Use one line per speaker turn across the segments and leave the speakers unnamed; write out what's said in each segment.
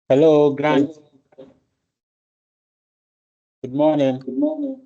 Hello, Grant. Good morning.
Good morning.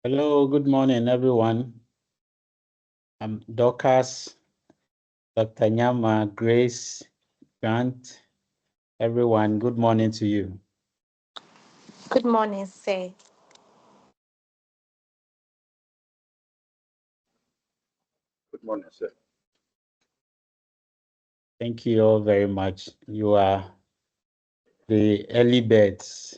Hello, good morning, everyone. I'm Dorcas, Dr. Nyama, Grace, Grant, everyone. Good morning to you.
Good morning, sir.
Morning, sir.
Thank you all very much. You are the early birds.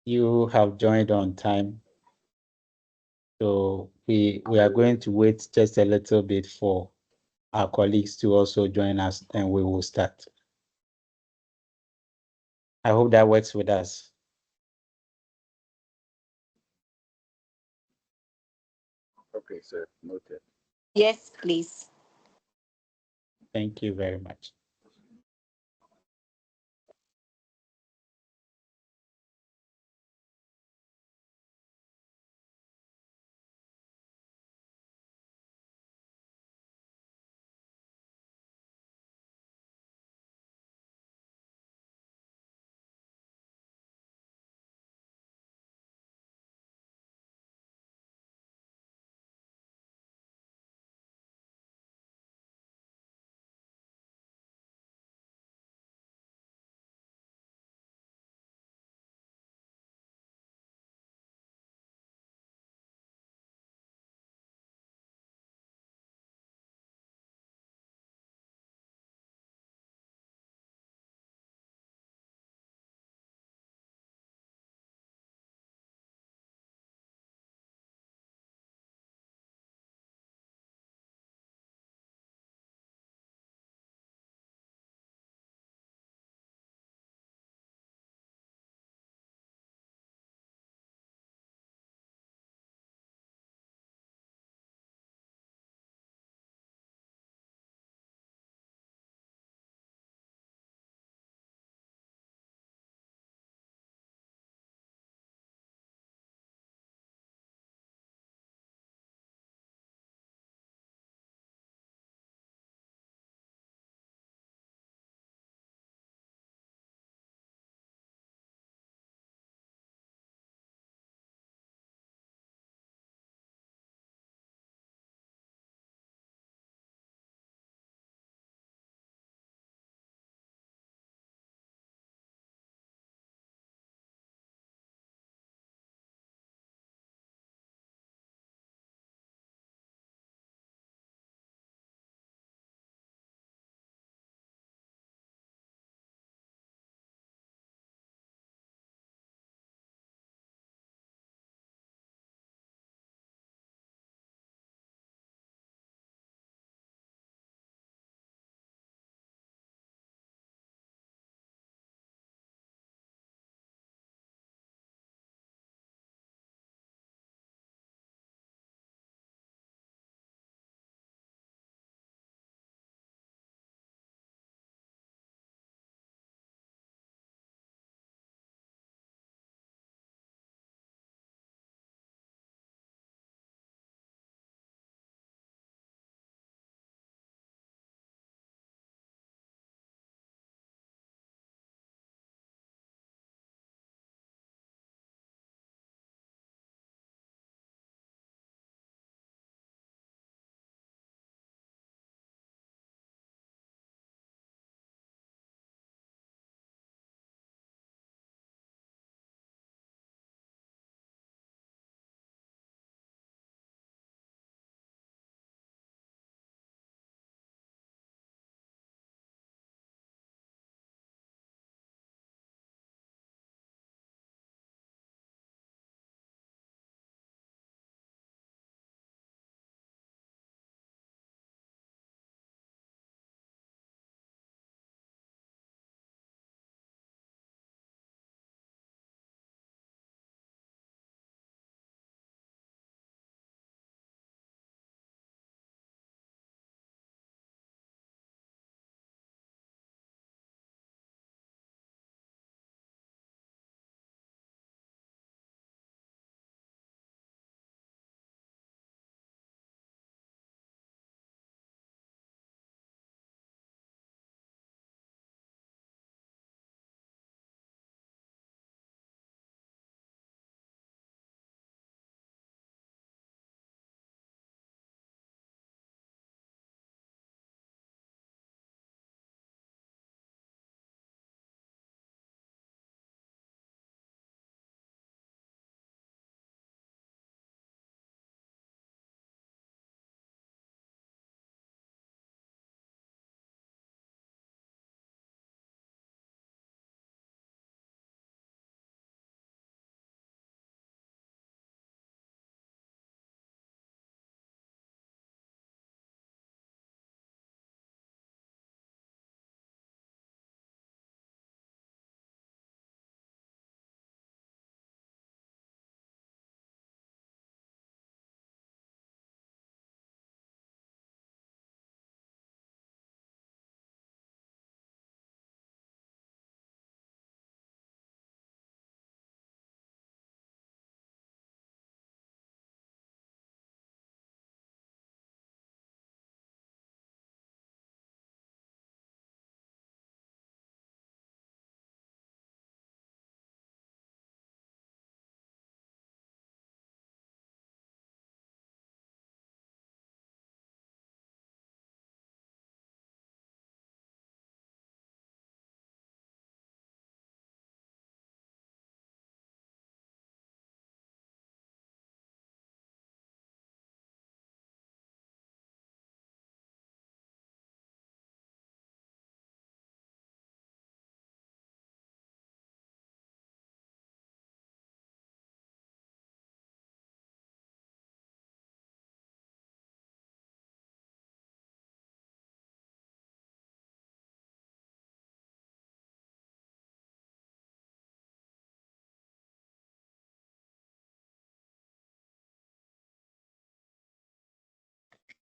You have joined on time. So we are going to wait just a little bit for our colleagues to also join us, and we will start. I hope that works with us.
Okay, sir. Noted.
Yes, please.
Thank you very much.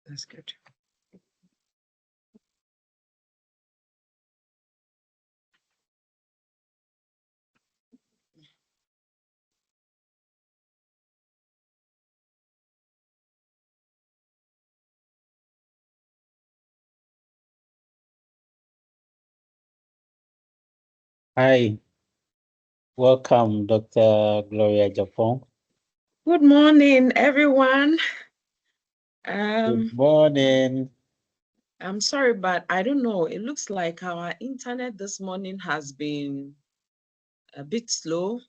That's good.
Hi, welcome, Dr. Gloria Japon.
Good morning, everyone.
Good morning.
I'm sorry, but I don't know. It looks like our internet this morning has been a bit slow.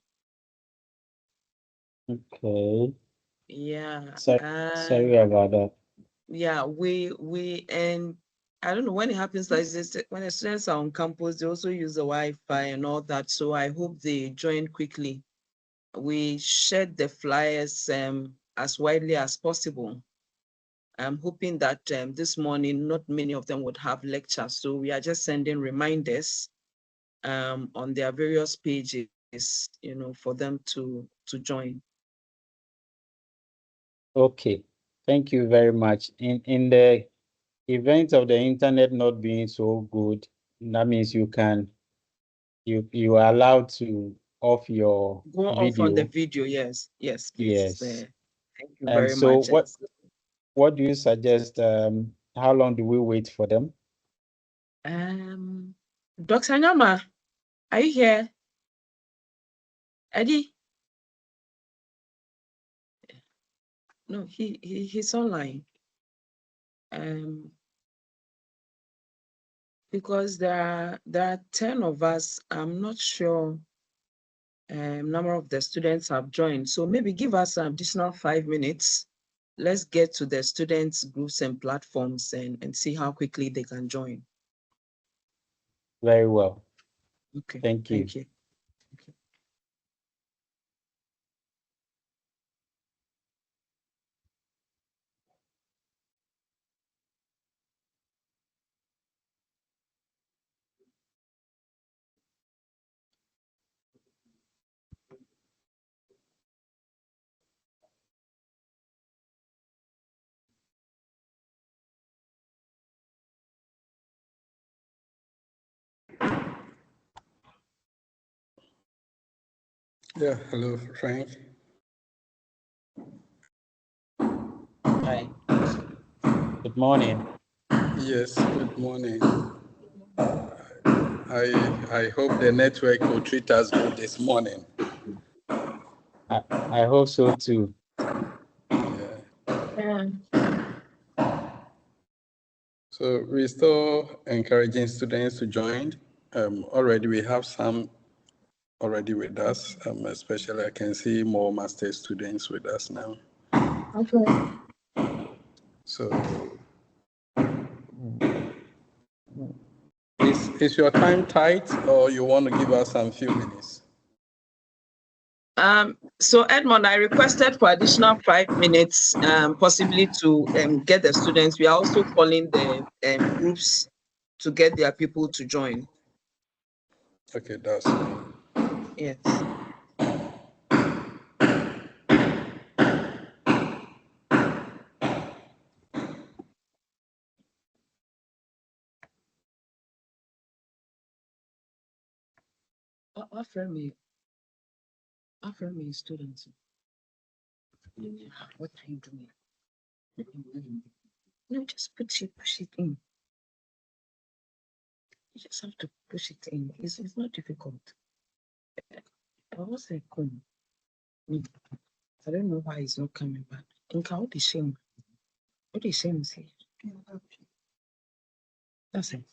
Okay.
Yeah.
Sorry about that.
Yeah, and I don't know when it happens like this, when the students are on campus, they also use the Wi-Fi and all that. So I hope they join quickly. We shared the flyers as widely as possible. I'm hoping that this morning, not many of them would have lectures. So we are just sending reminders on their various pages, for them to join.
Okay. Thank you very much. In the event of the internet not being so good, that means you are allowed to off your
Go off on the video, yes, please.
Yes.
Thank you
And
very
so
much.
what do you suggest? How long do we wait for them?
Dr. Nyama, are you here? Eddie? No, he's online. Because there are 10 of us. I'm not sure number of the students have joined. So maybe give us an additional 5 minutes. Let's get to the students' groups and platforms and see how quickly they can join.
Very well.
Okay.
Thank you.
Thank you. Okay.
Yeah, hello, Frank.
Hi. Good morning.
Yes, good morning. I hope the network will treat us good this morning.
I hope so too.
Yeah. So we're still encouraging students to join. Already we have some already with us, especially I can see more master students with us now.
Okay.
So is your time tight or you want to give us some few minutes?
So Edmond, I requested for additional 5 minutes, possibly to get the students. We are also calling the groups to get their people to join.
Okay, that's fine.
Yes. Offer me students. What are you doing? No, just push it in. You just have to push it in. It's not difficult. I was say, come. I don't know why it's not coming back. What is shame? What is shame say? That's it.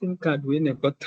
SIM card we never got.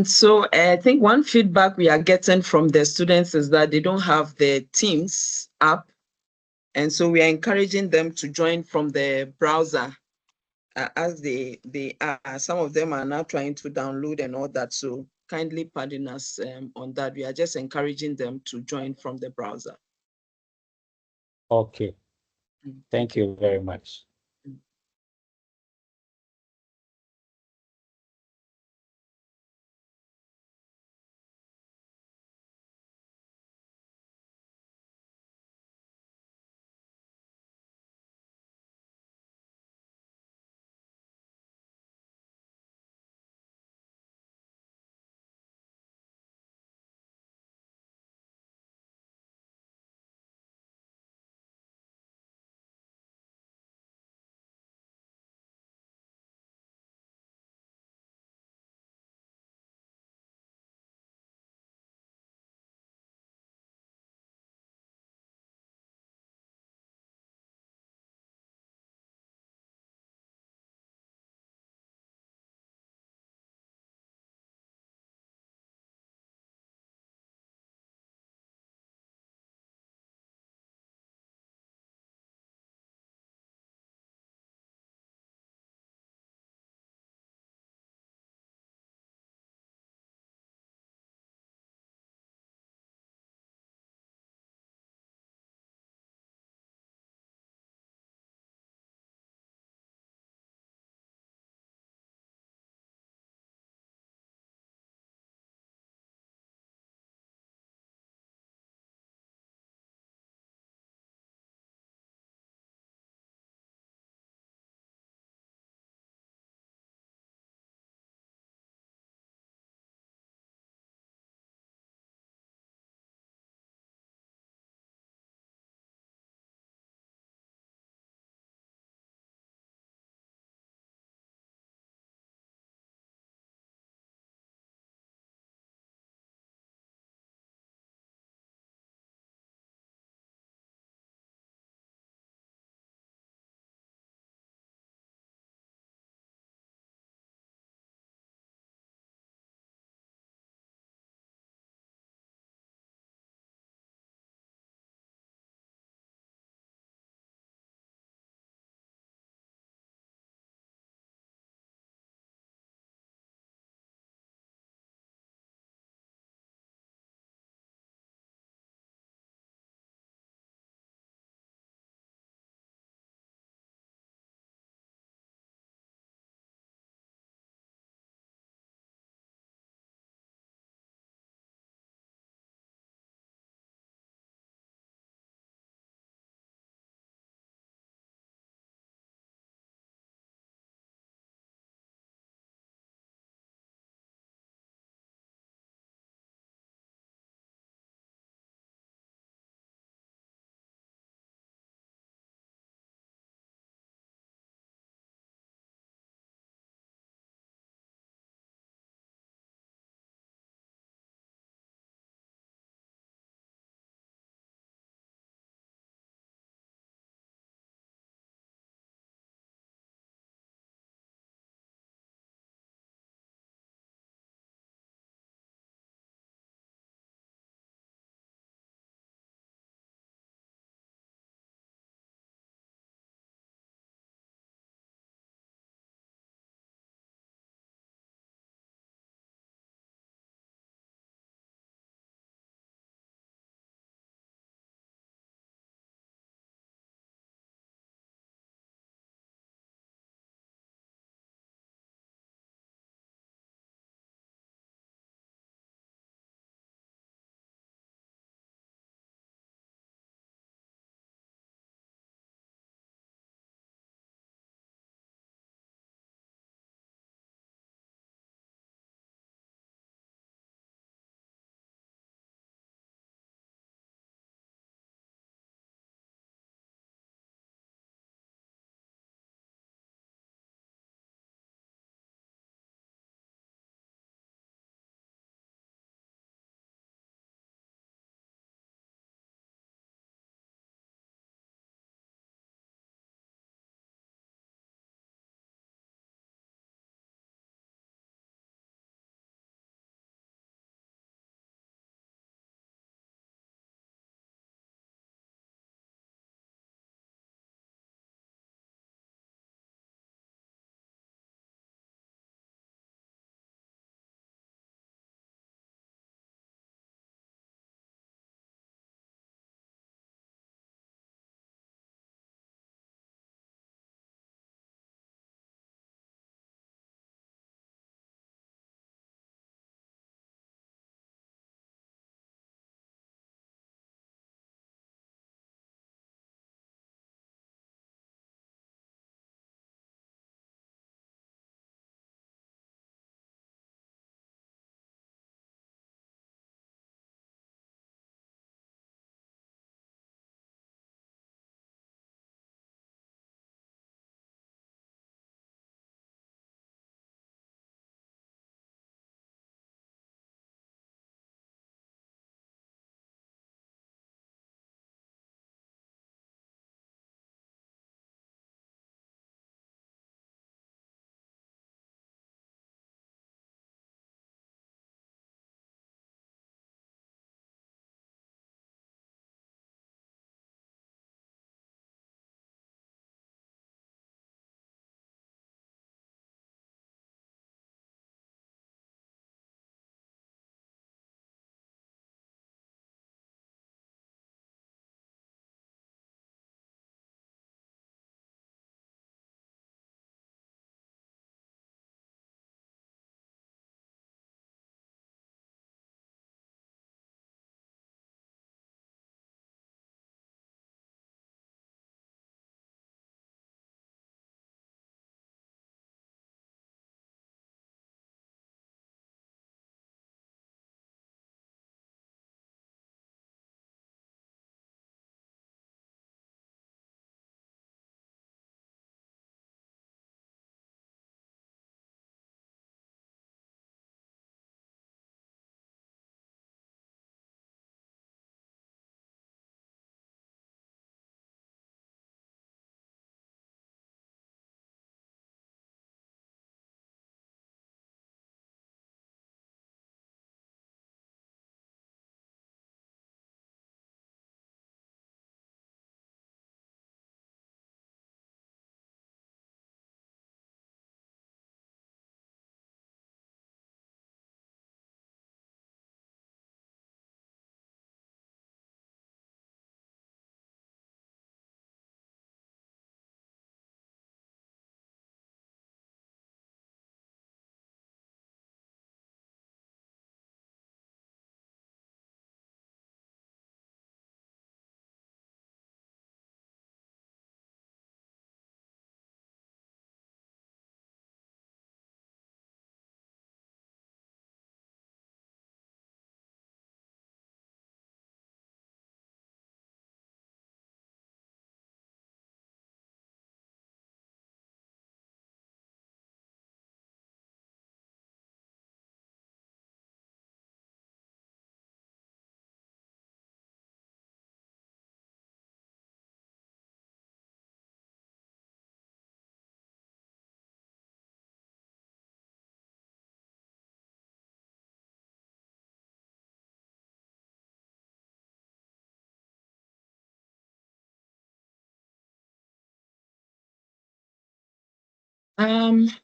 So I think one feedback we are getting from the students is that they don't have the Teams app. And so we are encouraging them to join from the browser as they are. Some of them are now trying to download and all that. So kindly pardon us on that. We are just encouraging them to join from the browser.
Okay. Thank you very much.
There's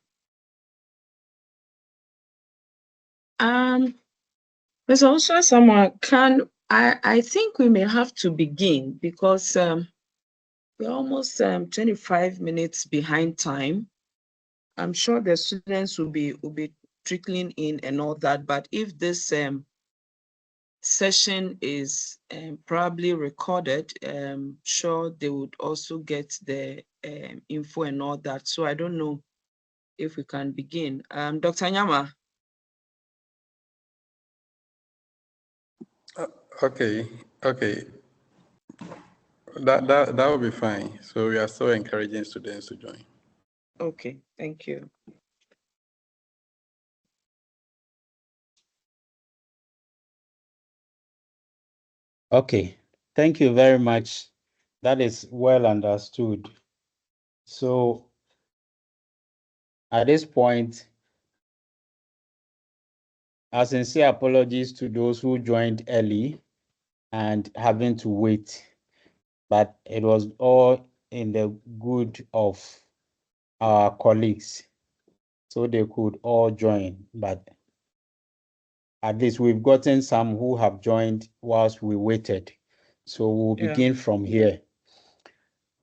also someone I think we may have to begin because we're almost 25 minutes behind time. I'm sure the students will be trickling in and all that, but if this session is probably recorded, sure they would also get the info and all that. So I don't know if we can begin. Dr. Nyama.
Okay, okay. That will be fine. So we are still encouraging students to join.
Okay, thank you.
Okay, thank you very much. That is well understood. So at this point, our sincere apologies to those who joined early and having to wait, but it was all in the good of our colleagues, so they could all join. But at least we've gotten some who have joined whilst we waited. So we'll begin from here.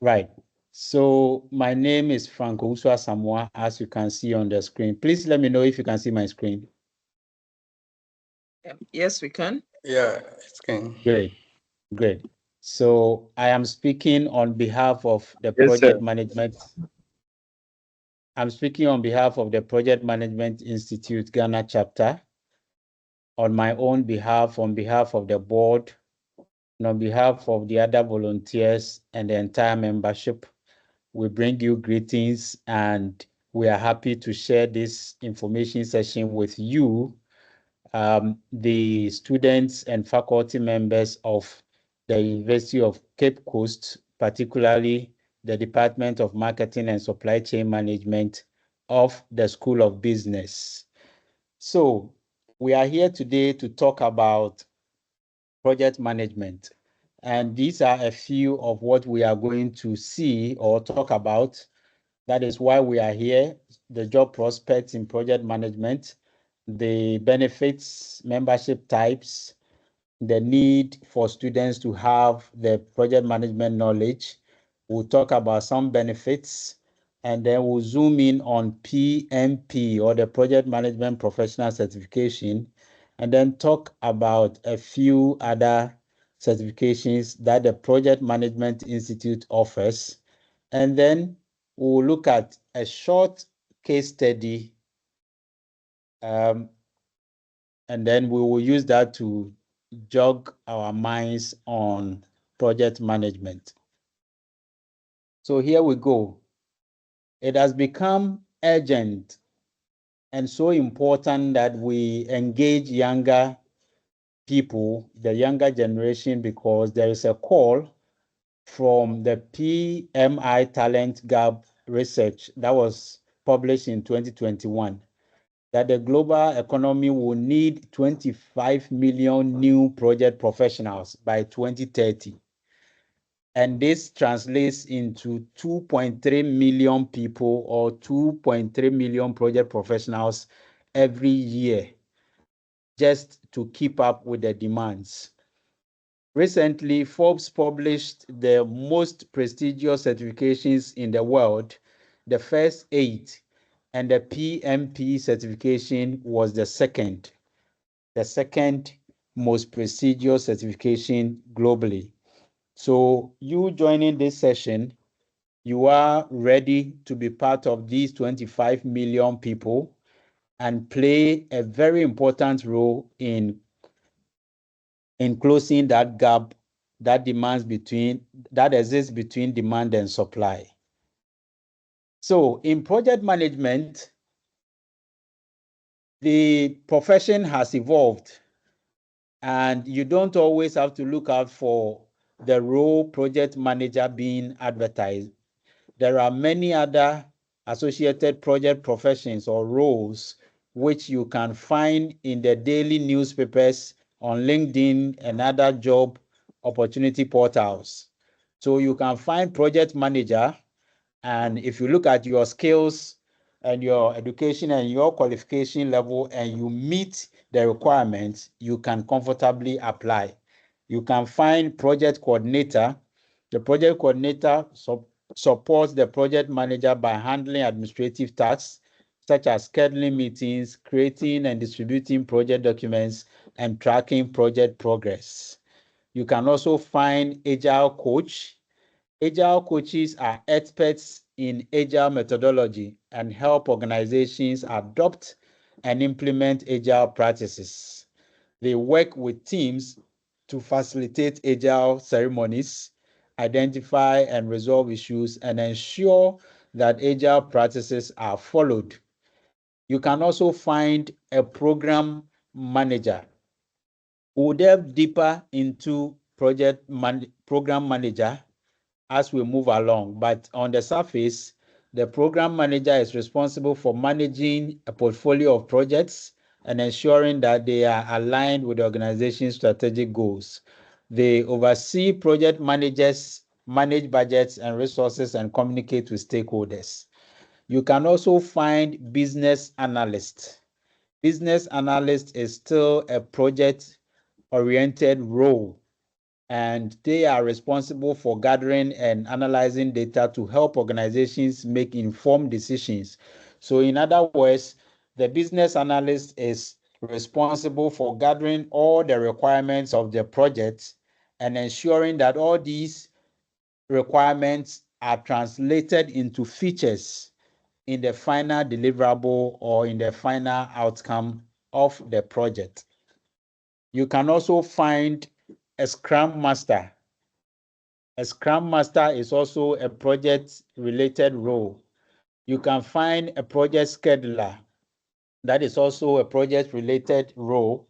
Right. So my name is Franco Uswa Samoa, as you can see on the screen. Please let me know if you can see my screen.
Yes, we can.
Yeah, it's can.
Great, great. So I am speaking on behalf of the
Yes,
project
sir.
management. I'm speaking on behalf of the Project Management Institute Ghana chapter, on my own behalf, on behalf of the board, and on behalf of the other volunteers and the entire membership. We bring you greetings and we are happy to share this information session with you, the students and faculty members of the University of Cape Coast, particularly the Department of Marketing and Supply Chain Management of the School of Business. So we are here today to talk about project management. And these are a few of what we are going to see or talk about. That is why we are here, the job prospects in project management, the benefits, membership types, the need for students to have the project management knowledge. We'll talk about some benefits, and then we'll zoom in on PMP, or the Project Management Professional Certification, and then talk about a few other certifications that the Project Management Institute offers. And then we'll look at a short case study, and then we will use that to jog our minds on project management. So here we go. It has become urgent and so important that we engage younger people, the younger generation, because there is a call from the PMI Talent Gap research that was published in 2021 that the global economy will need 25 million new project professionals by 2030. And this translates into 2.3 million people or 2.3 million project professionals every year just to keep up with the demands. Recently, Forbes published the most prestigious certifications in the world, the first 8, and the PMP certification was the second most prestigious certification globally. So you joining this session, you are ready to be part of these 25 million people and play a very important role in closing that gap that exists between demand and supply. So in project management, the profession has evolved, and you don't always have to look out for the role project manager being advertised. There are many other associated project professions or roles which you can find in the daily newspapers, on LinkedIn, and other job opportunity portals. So you can find project manager, and if you look at your skills, and your education and your qualification level, and you meet the requirements, you can comfortably apply. You can find project coordinator. The project coordinator supports the project manager by handling administrative tasks such as scheduling meetings, creating and distributing project documents, and tracking project progress. You can also find agile coach. Agile coaches are experts in agile methodology and help organizations adopt and implement agile practices. They work with teams to facilitate agile ceremonies, identify and resolve issues, and ensure that agile practices are followed. You can also find a program manager. We'll delve deeper into program manager as we move along, but on the surface, the program manager is responsible for managing a portfolio of projects and ensuring that they are aligned with the organization's strategic goals. They oversee project managers, manage budgets and resources, and communicate with stakeholders. You can also find business analyst. Business analyst is still a project-oriented role, and they are responsible for gathering and analyzing data to help organizations make informed decisions. So in other words, the business analyst is responsible for gathering all the requirements of the project and ensuring that all these requirements are translated into features in the final deliverable or in the final outcome of the project. You can also find a Scrum Master. A Scrum Master is also a project-related role. You can find a project scheduler. That is also a project-related role.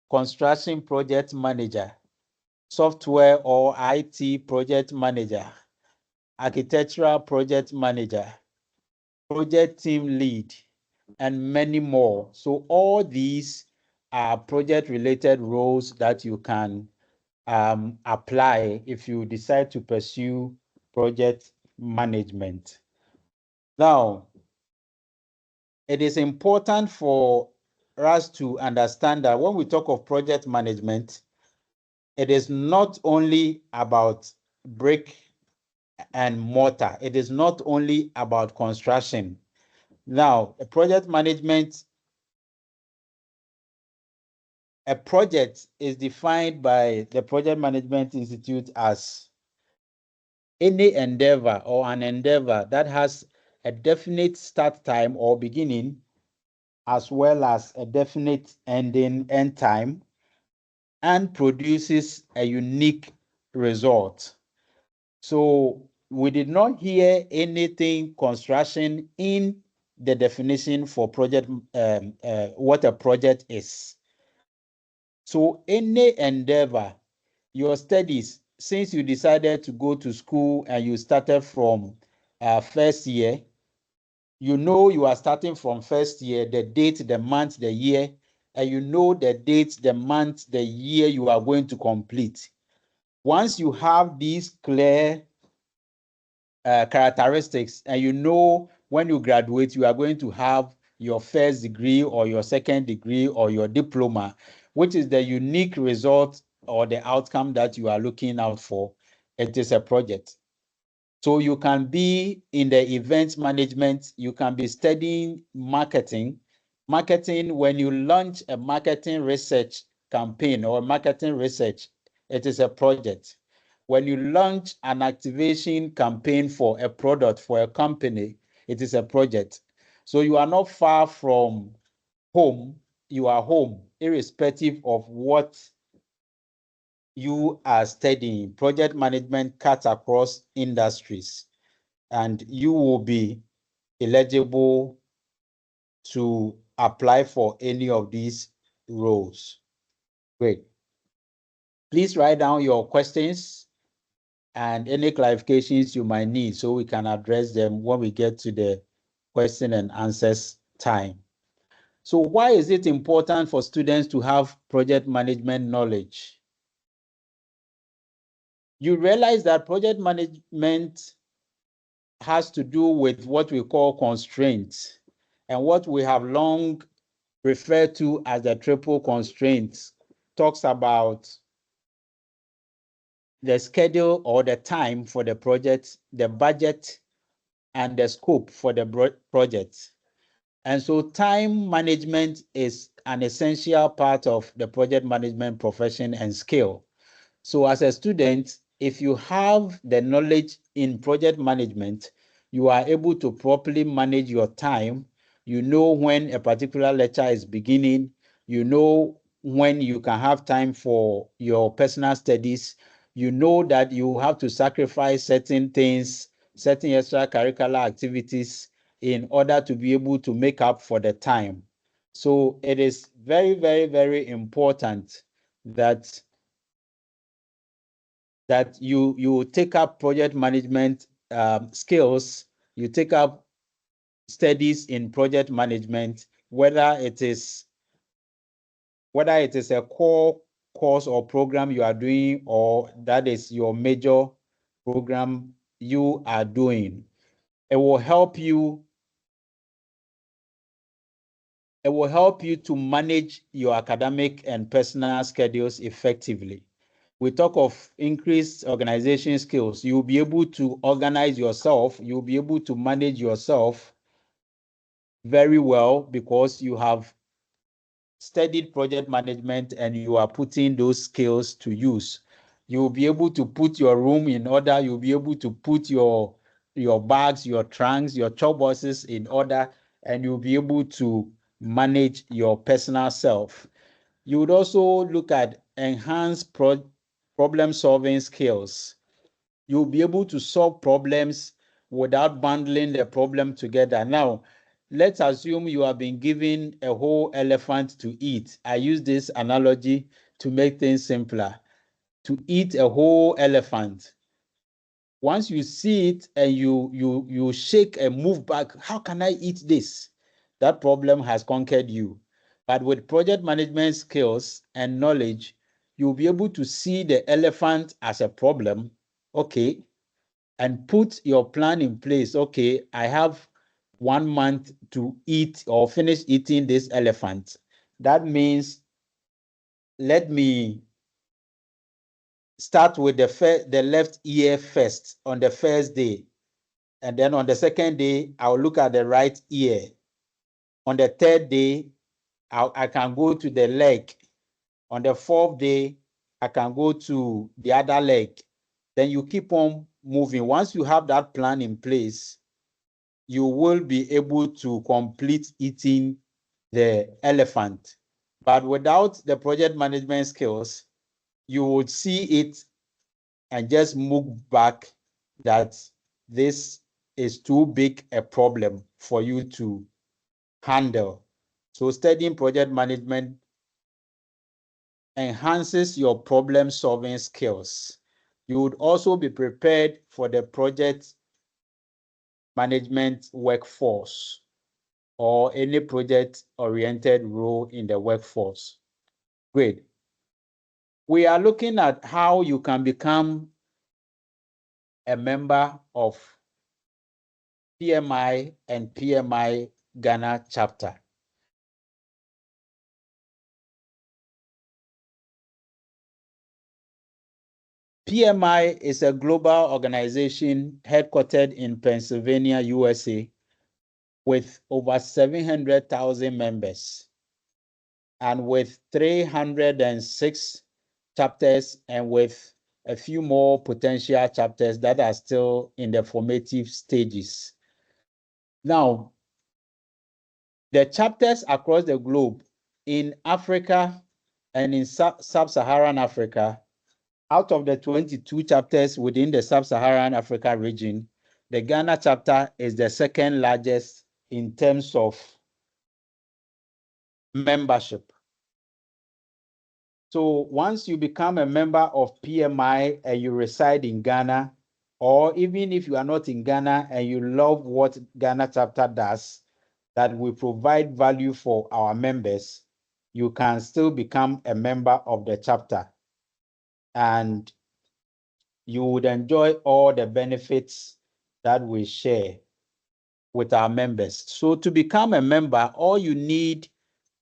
Construction project manager, software or IT project manager, architectural project manager, project team lead, and many more. So all these are project-related roles that you can apply if you decide to pursue project management. Now, it is important for us to understand that when we talk of project management, it is not only about brick and mortar. It is not only about construction. Now, a project a project is defined by the Project Management Institute as any endeavor or an endeavor that has a definite start time or beginning, as well as a definite end time, and produces a unique result. So we did not hear anything construction in the definition for project, what a project is. So any endeavor, your studies, since you decided to go to school and you started from first year, you know you are starting from first year, the date, the month, the year, and you know the date, the month, the year you are going to complete. Once you have these clear characteristics, and you know when you graduate, you are going to have your first degree or your second degree or your diploma, which is the unique result or the outcome that you are looking out for. It is a project. So you can be in the event management, you can be studying marketing. Marketing, when you launch a marketing research campaign or marketing research, it is a project. When you launch an activation campaign for a product, for a company, it is a project. So you are not far from home, you are home, irrespective of what you are studying. Project management cuts across industries, and you will be eligible to apply for any of these roles. Great. Please write down your questions and any clarifications you might need so we can address them when we get to the question and answers time. So why is it important for students to have project management knowledge? You realize that project management has to do with what we call constraints. And what we have long referred to as the triple constraints talks about the schedule or the time for the project, the budget, and the scope for the project. And so time management is an essential part of the project management profession and skill. So as a student, if you have the knowledge in project management, you are able to properly manage your time. You know when a particular lecture is beginning. You know when you can have time for your personal studies. You know that you have to sacrifice certain things, certain extracurricular activities in order to be able to make up for the time. So it is very, very, very important that you take up project management skills, you take up studies in project management, whether it is a core course or program you are doing, or that is your major program you are doing. It will help you. It will help you to manage your academic and personal schedules effectively. We talk of increased organization skills. You'll be able to organize yourself. You'll be able to manage yourself very well because you have studied project management and you are putting those skills to use. You'll be able to put your room in order. You'll be able to put your bags, your trunks, your chop boxes in order, and you'll be able to manage your personal self. You would also look at enhanced problem solving skills. You'll be able to solve problems without bundling the problem together. Now, let's assume you have been given a whole elephant to eat. I use this analogy to make things simpler. To eat a whole elephant, once you see it and you shake and move back, how can I eat this? That problem has conquered you. But with project management skills and knowledge, you'll be able to see the elephant as a problem, okay, and put your plan in place. Okay, I have 1 month to eat or finish eating this elephant. That means let me start with the left ear first on the first day. And then on the second day, I'll look at the right ear. On the third day, I can go to the leg. On the fourth day, I can go to the other leg. Then you keep on moving. Once you have that plan in place, you will be able to complete eating the elephant. But without the project management skills, you would see it and just move back that this is too big a problem for you to handle. So studying project management enhances your problem solving skills. You would also be prepared for the project management workforce or any project-oriented role in the workforce. Great. We are looking at how you can become a member of PMI and PMI Ghana chapter. PMI is a global organization headquartered in Pennsylvania, USA, with over 700,000 members and with 306 chapters and with a few more potential chapters that are still in the formative stages. Now, the chapters across the globe in Africa and in sub-Saharan Africa, out of the 22 chapters within the sub-Saharan Africa region, the Ghana chapter is the second largest in terms of membership. So once you become a member of PMI and you reside in Ghana, or even if you are not in Ghana and you love what Ghana chapter does, that we provide value for our members, you can still become a member of the chapter. And you would enjoy all the benefits that we share. with our members. So to become a member, all you need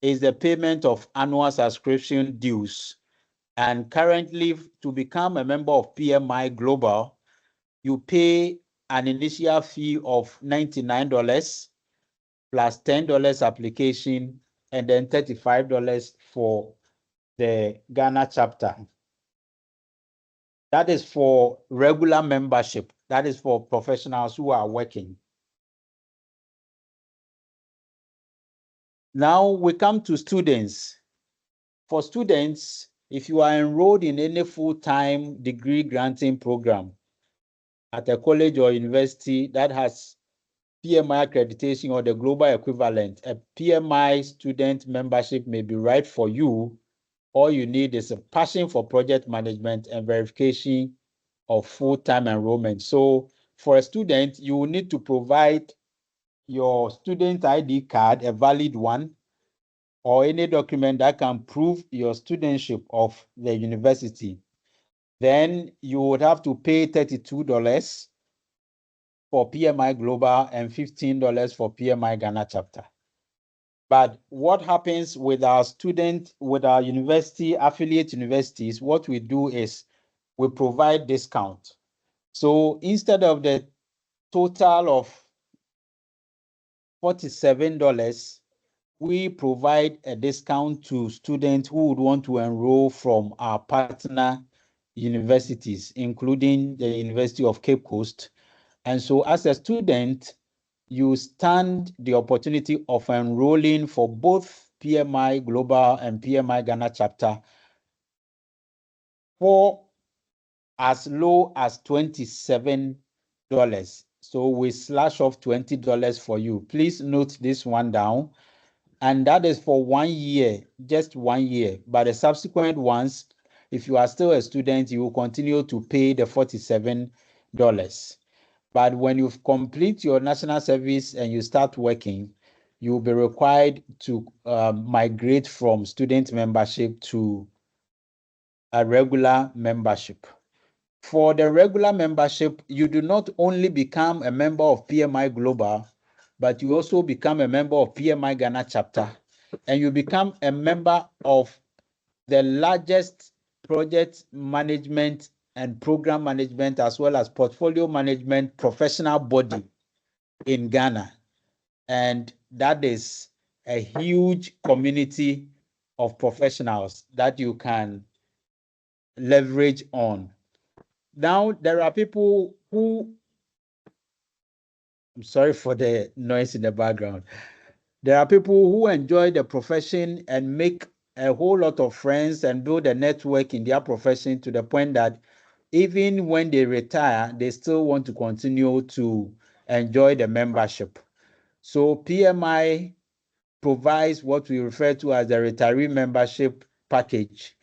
is the payment of annual subscription dues. And currently, to become a member of PMI Global, you pay an initial fee of $99 plus $10 application and then $35 for the Ghana chapter. That is for regular membership. That is for professionals who are working. Now we come to students. For students, if you are enrolled in any full-time degree granting program at a college or university that has PMI accreditation or the global equivalent, a PMI student membership may be right for you. All you need is a passion for project management and verification of full-time enrollment. So for a student, you will need to provide your student ID card, a valid one, or any document that can prove your studentship of the university. Then you would have to pay $32 for PMI Global and $15 for PMI Ghana chapter. But what happens with our university, affiliate universities, what we do is we provide discount. So instead of the total of $47, we provide a discount to students who would want to enroll from our partner universities, including the University of Cape Coast. And so as a student, you stand the opportunity of enrolling for both PMI Global and PMI Ghana chapter for as low as $27. So we slash off $20 for you. Please note this one down. And that is for 1 year, just 1 year. But the subsequent ones, if you are still a student, you will continue to pay the $47. But when you complete your national service and you start working, you will be required to migrate from student membership to a regular membership. For the regular membership, you do not only become a member of PMI Global, but you also become a member of PMI Ghana chapter, and you become a member of the largest project management and program management, as well as portfolio management professional body in Ghana. And that is a huge community of professionals that you can leverage on. Now, there are people who, I'm sorry for the noise in the background. There are people who enjoy the profession and make a whole lot of friends and build a network in their profession to the point that even when they retire, they still want to continue to enjoy the membership. So PMI provides what we refer to as the retiree membership package,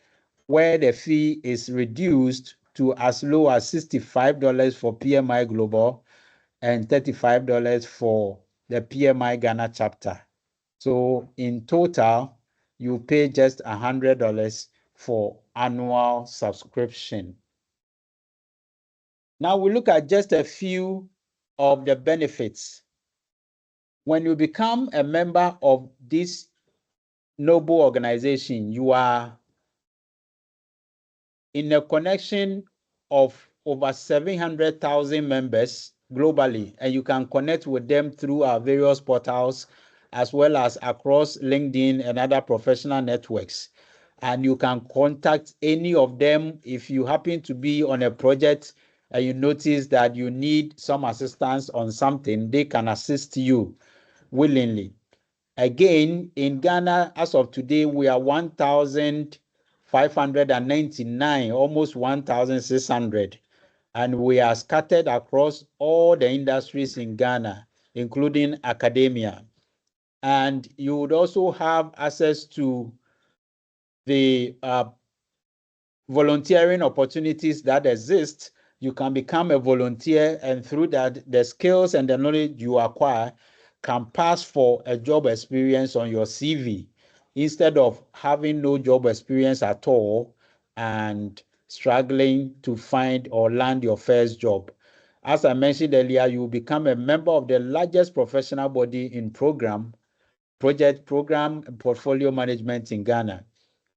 where the fee is reduced to as low as $65 for PMI Global and $35 for the PMI Ghana chapter. So in total, you pay just $100 for annual subscription. Now we look at just a few of the benefits. When you become a member of this noble organization, you are in a connection of over 700,000 members globally, and you can connect with them through our various portals, as well as across LinkedIn and other professional networks. And you can contact any of them if you happen to be on a project and you notice that you need some assistance on something, they can assist you willingly. Again, in Ghana, as of today, we are 1,599, almost 1,600. And we are scattered across all the industries in Ghana, including academia. And you would also have access to the volunteering opportunities that exist. You can become a volunteer, and through that, the skills and the knowledge you acquire can pass for a job experience on your CV instead of having no job experience at all and struggling to find or land your first job. As I mentioned earlier, you will become a member of the largest professional body in program and portfolio management in Ghana.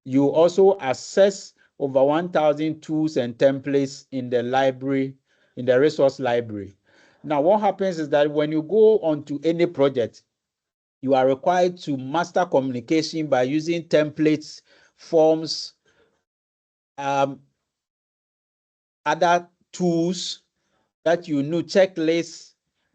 You also access over 1,000 tools and templates in the library, in the resource library. Now, what happens is that when you go onto any project, you are required to master communication by using templates, forms, other tools that you know, checklists.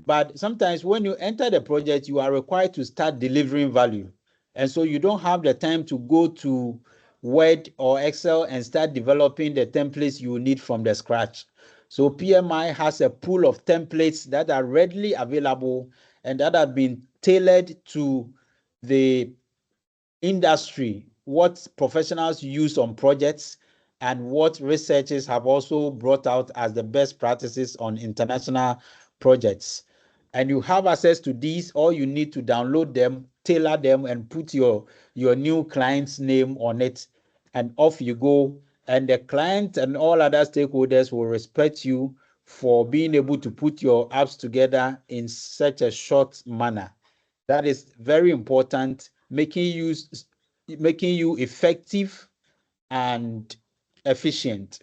But sometimes when you enter the project, you are required to start delivering value. And so you don't have the time to go to Word or Excel and start developing the templates you need from the scratch. So PMI has a pool of templates that are readily available and that have been tailored to the industry, what professionals use on projects, and what researchers have also brought out as the best practices on international projects. And you have access to these. All you need to download them, tailor them, and put your new client's name on it, and off you go. And the client and all other stakeholders will respect you for being able to put your apps together in such a short manner. That is very important, making you effective and efficient.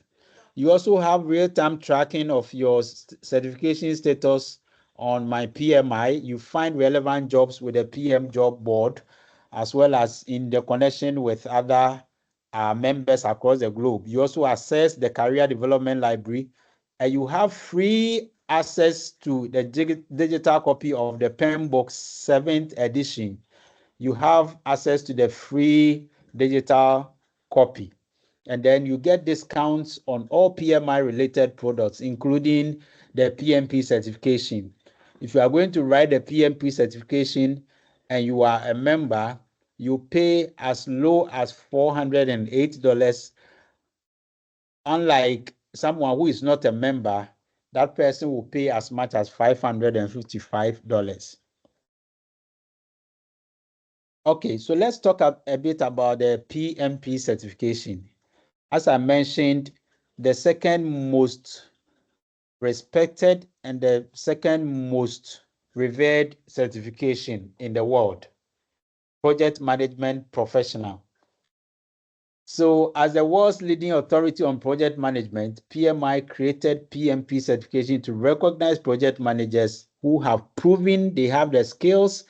You also have real-time tracking of your certification status on my PMI. You find relevant jobs with the PM job board, as well as in the connection with other members across the globe. You also access the career development library, and you have free access to the digital copy of the Pen Book 7th edition. You have access to the free digital copy. And then you get discounts on all PMI related products, including the PMP certification. If you are going to write the PMP certification and you are a member, you pay as low as $408. Unlike someone who is not a member, that person will pay as much as $555. Okay, so let's talk a bit about the PMP certification. As I mentioned, the second most respected and the second most revered certification in the world, project management professional. So as the world's leading authority on project management, PMI created PMP certification to recognize project managers who have proven they have the skills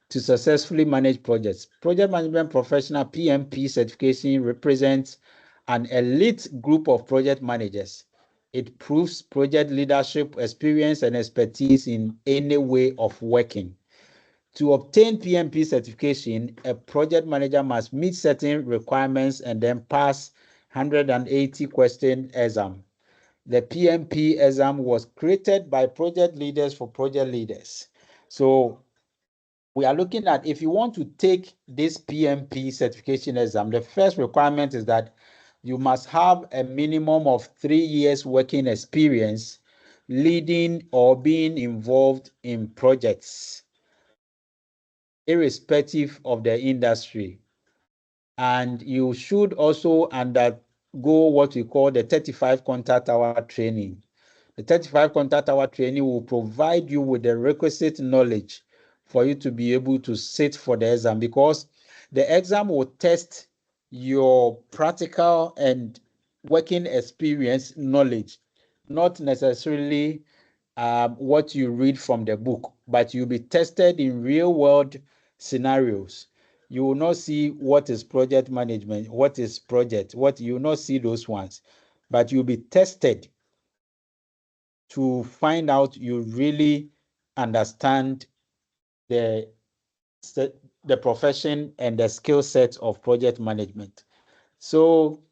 to successfully manage projects. Project management professional PMP certification represents an elite group of project managers. It proves project leadership experience and expertise in any way of working. To obtain PMP certification, a project manager must meet certain requirements and then pass 180 question exam. The PMP exam was created by project leaders for project leaders. So we are looking at, if you want to take this PMP certification exam, the first requirement is that you must have a minimum of 3 years working experience leading or being involved in projects, irrespective of the industry. And you should also undergo what we call the 35 contact hour training. The 35 contact hour training will provide you with the requisite knowledge for you to be able to sit for the exam, because the exam will test your practical and working experience knowledge, not necessarily what you read from the book, but you'll be tested in real world scenarios. You will not see what is project management, what is project, what you will not see those ones, but you'll be tested to find out you really understand the the profession and the skill set of project management. So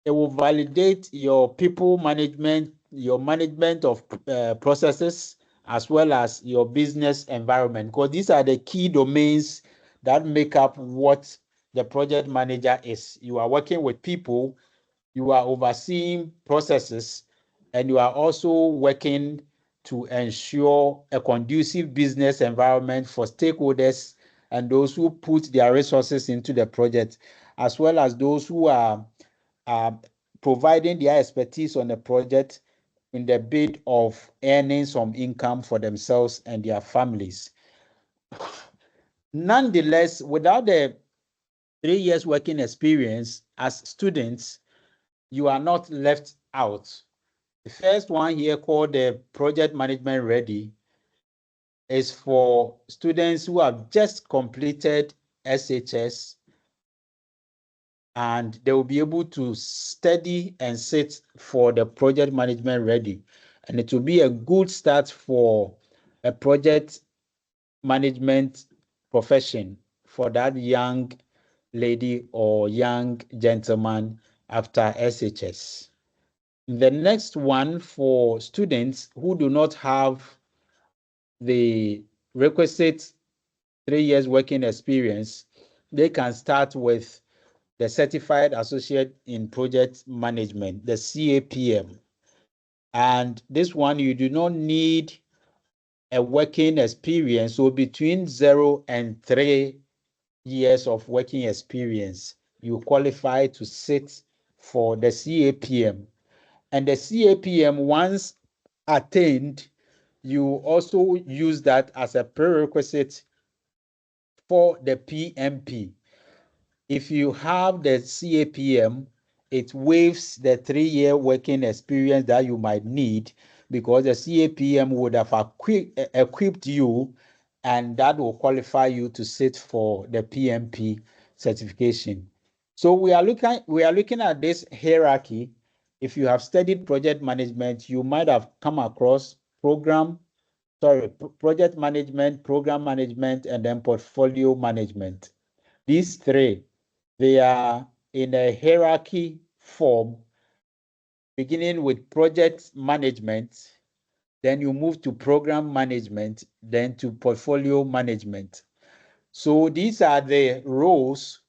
it will validate your people management, your management of processes, as well as your business environment, because these are the key domains that make up what the project manager is. You are working with people, you are overseeing processes, and you are also working to ensure a conducive business environment for stakeholders and those who put their resources into the project, as well as those who are providing their expertise on the project in the bid of earning some income for themselves and their families. Nonetheless, without the 3 years working experience as students, you are not left out. The first one here, called the Project Management Ready, is for students who have just completed SHS, and they will be able to study and sit for the Project Management Ready. And it will be a good start for a project management profession for that young lady or young gentleman after SHS. The next one, for students who do not have the requisite 3 years working experience, they can start with the Certified Associate in Project Management, the CAPM. And this one, you do not need a working experience. So between 0 and 3 years of working experience, you qualify to sit for the CAPM. And the CAPM, once attained, you also use that as a prerequisite for the PMP. If you have the CAPM, it waives the 3-year working experience that you might need, because the CAPM would have equipped you, and that will qualify you to sit for the PMP certification. So we are looking at this hierarchy. If you have studied project management, you might have come across project management, program management, and then portfolio management. These three, they are in a hierarchy form, beginning with project management, then you move to program management, then to portfolio management. So these are the roles,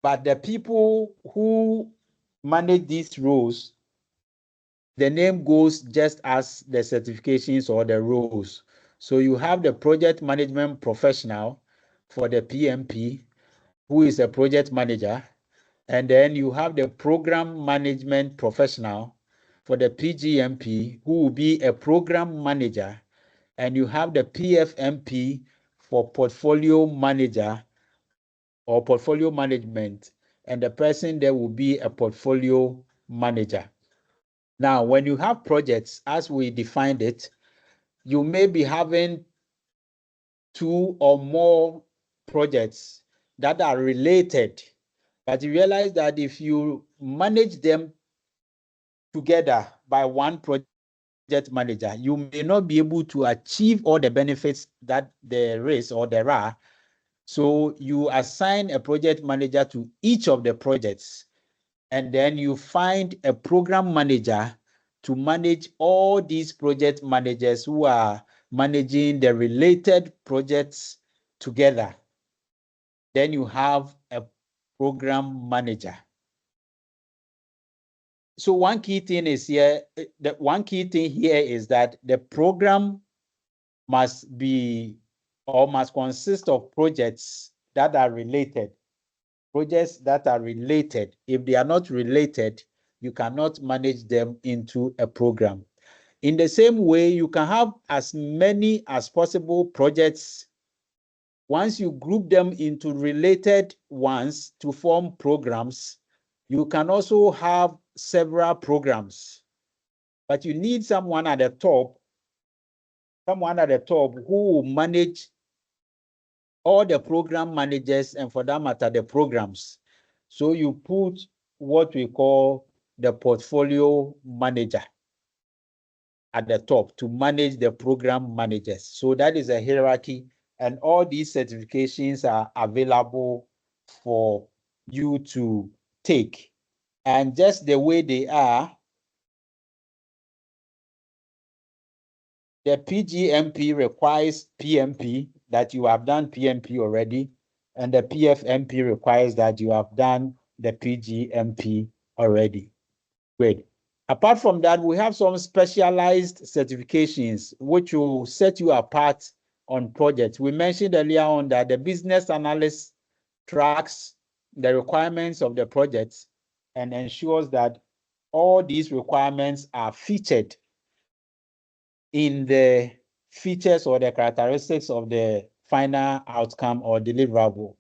but the people who manage these roles, the name goes just as the certifications or the roles. So you have the project management professional for the PMP, who is a project manager. And then you have the program management professional for the PGMP, who will be a program manager. And you have the PFMP for portfolio manager or portfolio management. And the person there will be a portfolio manager. Now, when you have projects, as we defined it, you may be having 2 or more projects that are related, but you realize that if you manage them together by one project manager, you may not be able to achieve all the benefits that there is or there are. So you assign a project manager to each of the projects, and then you find a program manager to manage all these project managers who are managing the related projects together. Then you have a program manager. So one key thing is here, one key thing here is that the program must be or must consist of projects that are related. Projects that are related. If they are not related, you cannot manage them into a program. In the same way, you can have as many as possible projects. Once you group them into related ones to form programs, you can also have several programs. But you need someone at the top who will manage all the program managers, and for that matter, the programs. So you put what we call the portfolio manager at the top to manage the program managers. So that is a hierarchy, and all these certifications are available for you to take. And just the way they are, the PGMP requires PMP, that you have done PMP already, and the PFMP requires that you have done the PGMP already. Great. Apart from that, we have some specialized certifications which will set you apart on projects. We mentioned earlier on that the business analyst tracks the requirements of the projects and ensures that all these requirements are featured in the features or the characteristics of the final outcome or deliverable.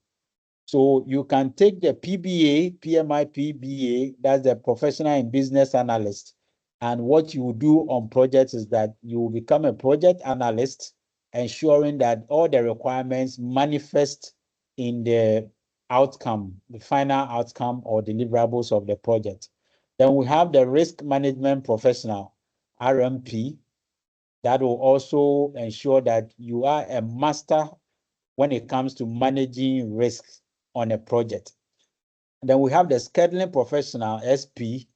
So you can take the PBA, PMI PBA, that's the professional and business analyst. And what you do on projects is that you will become a project analyst, ensuring that all the requirements manifest in the outcome, the final outcome or deliverables of the project. Then we have the risk management professional, RMP, that will also ensure that you are a master when it comes to managing risks on a project. And then we have the scheduling professional, SP,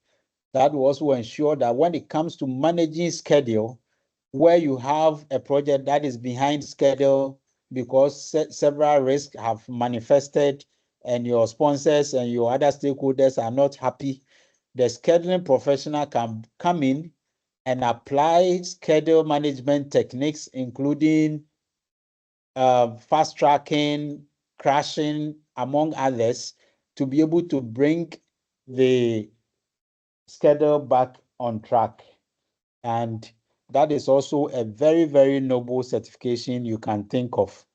that will also ensure that when it comes to managing schedule, where you have a project that is behind schedule because several risks have manifested and your sponsors and your other stakeholders are not happy, the scheduling professional can come in and apply schedule management techniques, including fast tracking, crashing, among others, to be able to bring the schedule back on track. And that is also a very, very noble certification you can think of.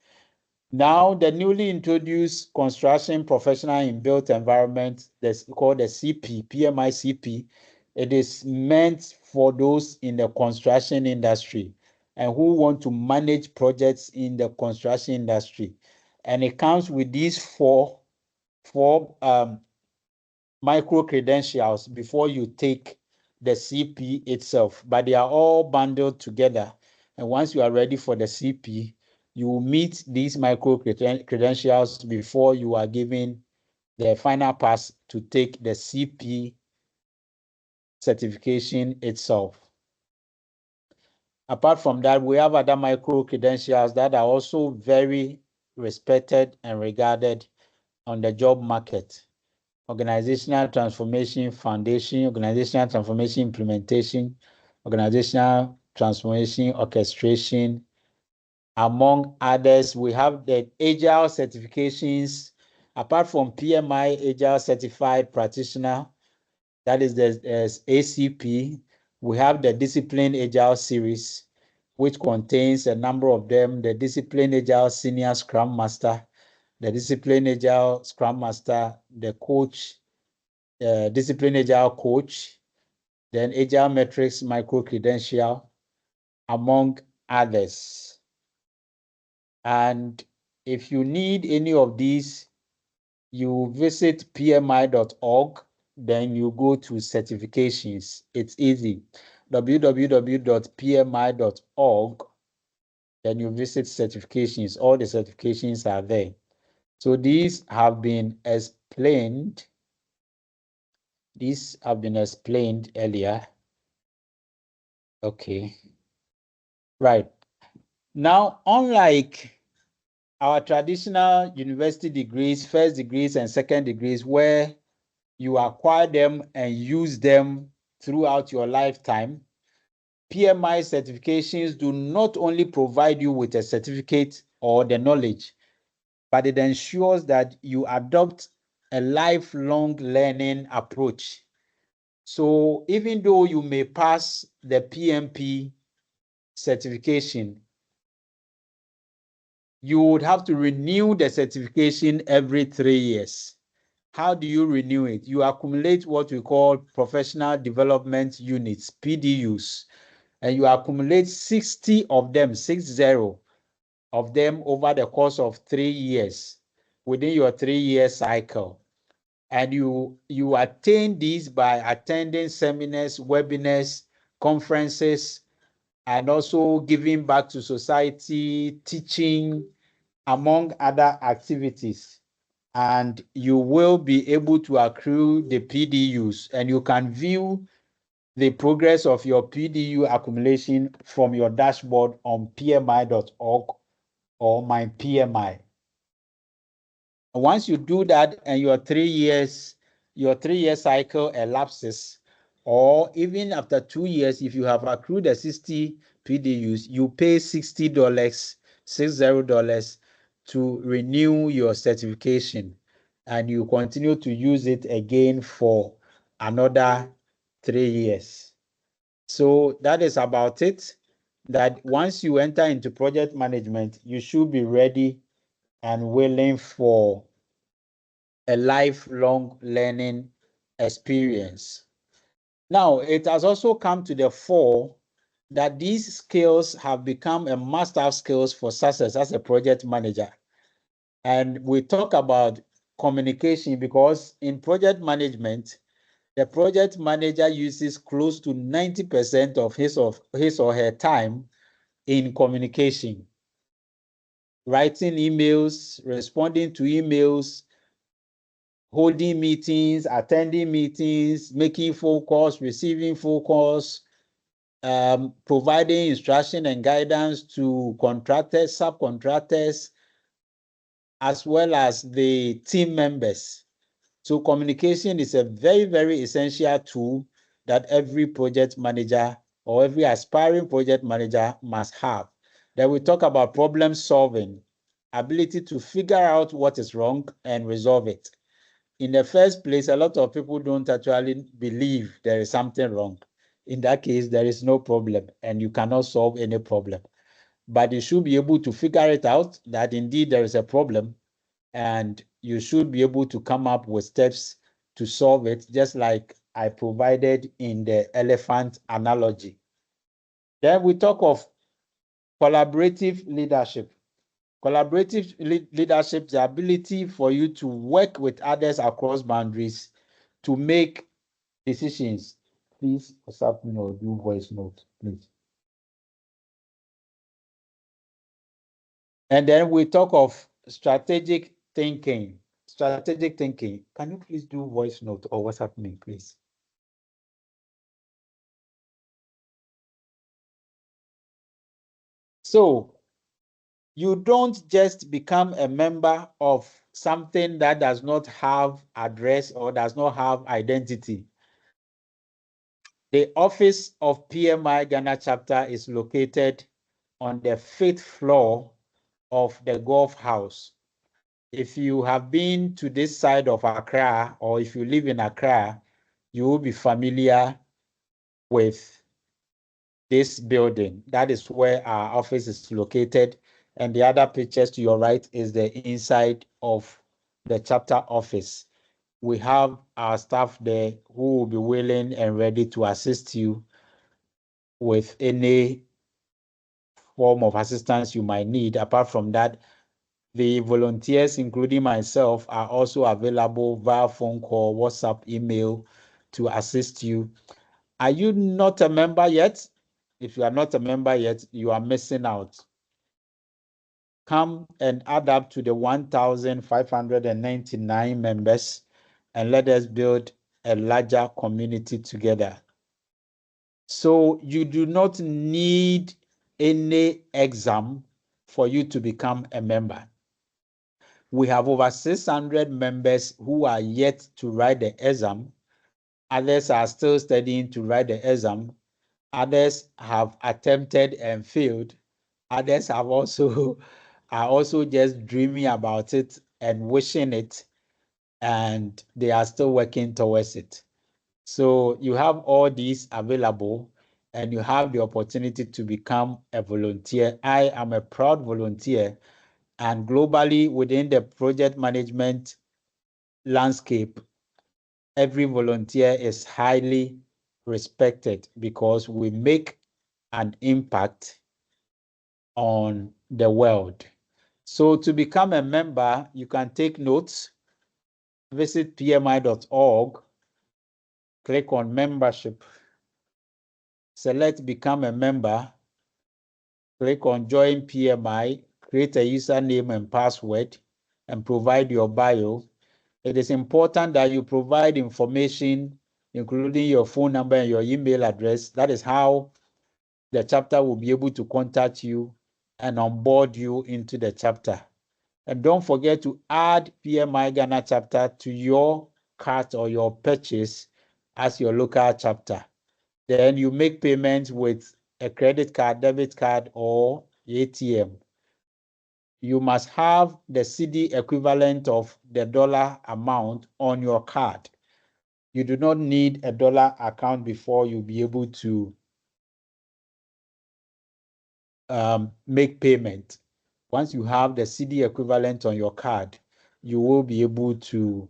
Now, the newly introduced construction professional in built environment, that's called the CP, PMI CP. It is meant for those in the construction industry and who want to manage projects in the construction industry. And it comes with these four micro credentials before you take the CP itself, but they are all bundled together. And once you are ready for the CP, you will meet these micro credentials before you are given the final pass to take the CP certification itself. Apart from that, we have other micro credentials that are also very respected and regarded on the job market. Organizational Transformation Foundation, Organizational Transformation Implementation, Organizational Transformation Orchestration, among others. We have the Agile certifications. Apart from PMI, Agile Certified Practitioner, that is the ACP, we have the Discipline Agile series, which contains a number of them, the Discipline Agile Senior Scrum Master, the Discipline Agile Scrum Master, the Coach, Discipline Agile Coach, then Agile Metrics Micro Credential, among others. And if you need any of these, you visit pmi.org, then you go to certifications. It's easy. www.pmi.org, then you visit certifications. All the certifications are there. So these have been explained. These have been explained earlier. Okay. Right. Now, unlike our traditional university degrees, first degrees and second degrees, where you acquire them and use them throughout your lifetime, PMI certifications do not only provide you with a certificate or the knowledge, but it ensures that you adopt a lifelong learning approach. So even though you may pass the PMP certification, you would have to renew the certification every 3 years. How do you renew it? You accumulate what we call professional development units, PDUs, and you accumulate 60 of them, 60 of them over the course of 3 years within your 3-year cycle. And you attain these by attending seminars, webinars, conferences, and also giving back to society, teaching, among other activities. And you will be able to accrue the PDUs, and you can view the progress of your PDU accumulation from your dashboard on pmi.org or my PMI. Once you do that and your 3-year cycle elapses, or even after 2 years, if you have accrued the 60 PDUs, you pay $60, $60 to renew your certification, and you continue to use it again for another 3 years. So that is about it. That once you enter into project management, you should be ready and willing for a lifelong learning experience. Now, it has also come to the fore that these skills have become a must-have skills for success as a project manager. And we talk about communication because in project management, the project manager uses close to 90% of his or her time in communication, writing emails, responding to emails, holding meetings, attending meetings, making phone calls, receiving phone calls, providing instruction and guidance to contractors, subcontractors, as well as the team members. So communication is a very, very essential tool that every project manager or every aspiring project manager must have. Then we talk about problem solving, ability to figure out what is wrong and resolve it. In the first place, a lot of people don't actually believe there is something wrong. In that case, there is no problem and you cannot solve any problem. But you should be able to figure it out that indeed there is a problem, and you should be able to come up with steps to solve it, just like I provided in the elephant analogy. Then we talk of collaborative leadership. Collaborative leadership, the ability for you to work with others across boundaries to make decisions. Please WhatsApp me or do voice note, please. And then we talk of strategic thinking. Strategic thinking. Can you please do voice note or WhatsApp me, please? So you don't just become a member of something that does not have address or does not have identity. The office of PMI Ghana chapter is located on the 5th floor of the Golf House. If you have been to this side of Accra, or if you live in Accra, you will be familiar with this building. That is where our office is located. And the other pictures to your right is the inside of the chapter office. We have our staff there who will be willing and ready to assist you with any form of assistance you might need. Apart from that, the volunteers, including myself, are also available via phone call, WhatsApp, email to assist you. Are you not a member yet? If you are not a member yet, you are missing out. Come and add up to the 1,599 members and let us build a larger community together. So you do not need any exam for you to become a member. We have over 600 members who are yet to write the exam. Others are still studying to write the exam. Others have attempted and failed. Others have also are also just dreaming about it and wishing it, and they are still working towards it. So you have all these available, and you have the opportunity to become a volunteer. I am a proud volunteer, and globally within the project management landscape, every volunteer is highly respected because we make an impact on the world. So to become a member, you can take notes, visit pmi.org, click on membership, select become a member, click on join PMI, create a username and password, and provide your bio. It is important that you provide information, including your phone number and your email address. That is how the chapter will be able to contact you and onboard you into the chapter. And don't forget to add PMI Ghana chapter to your cart or your purchase as your local chapter. Then you make payments with a credit card, debit card, or ATM. You must have the CD equivalent of the dollar amount on your card. You do not need a dollar account before you'll be able to make payment. Once you have the CD equivalent on your card, you will be able to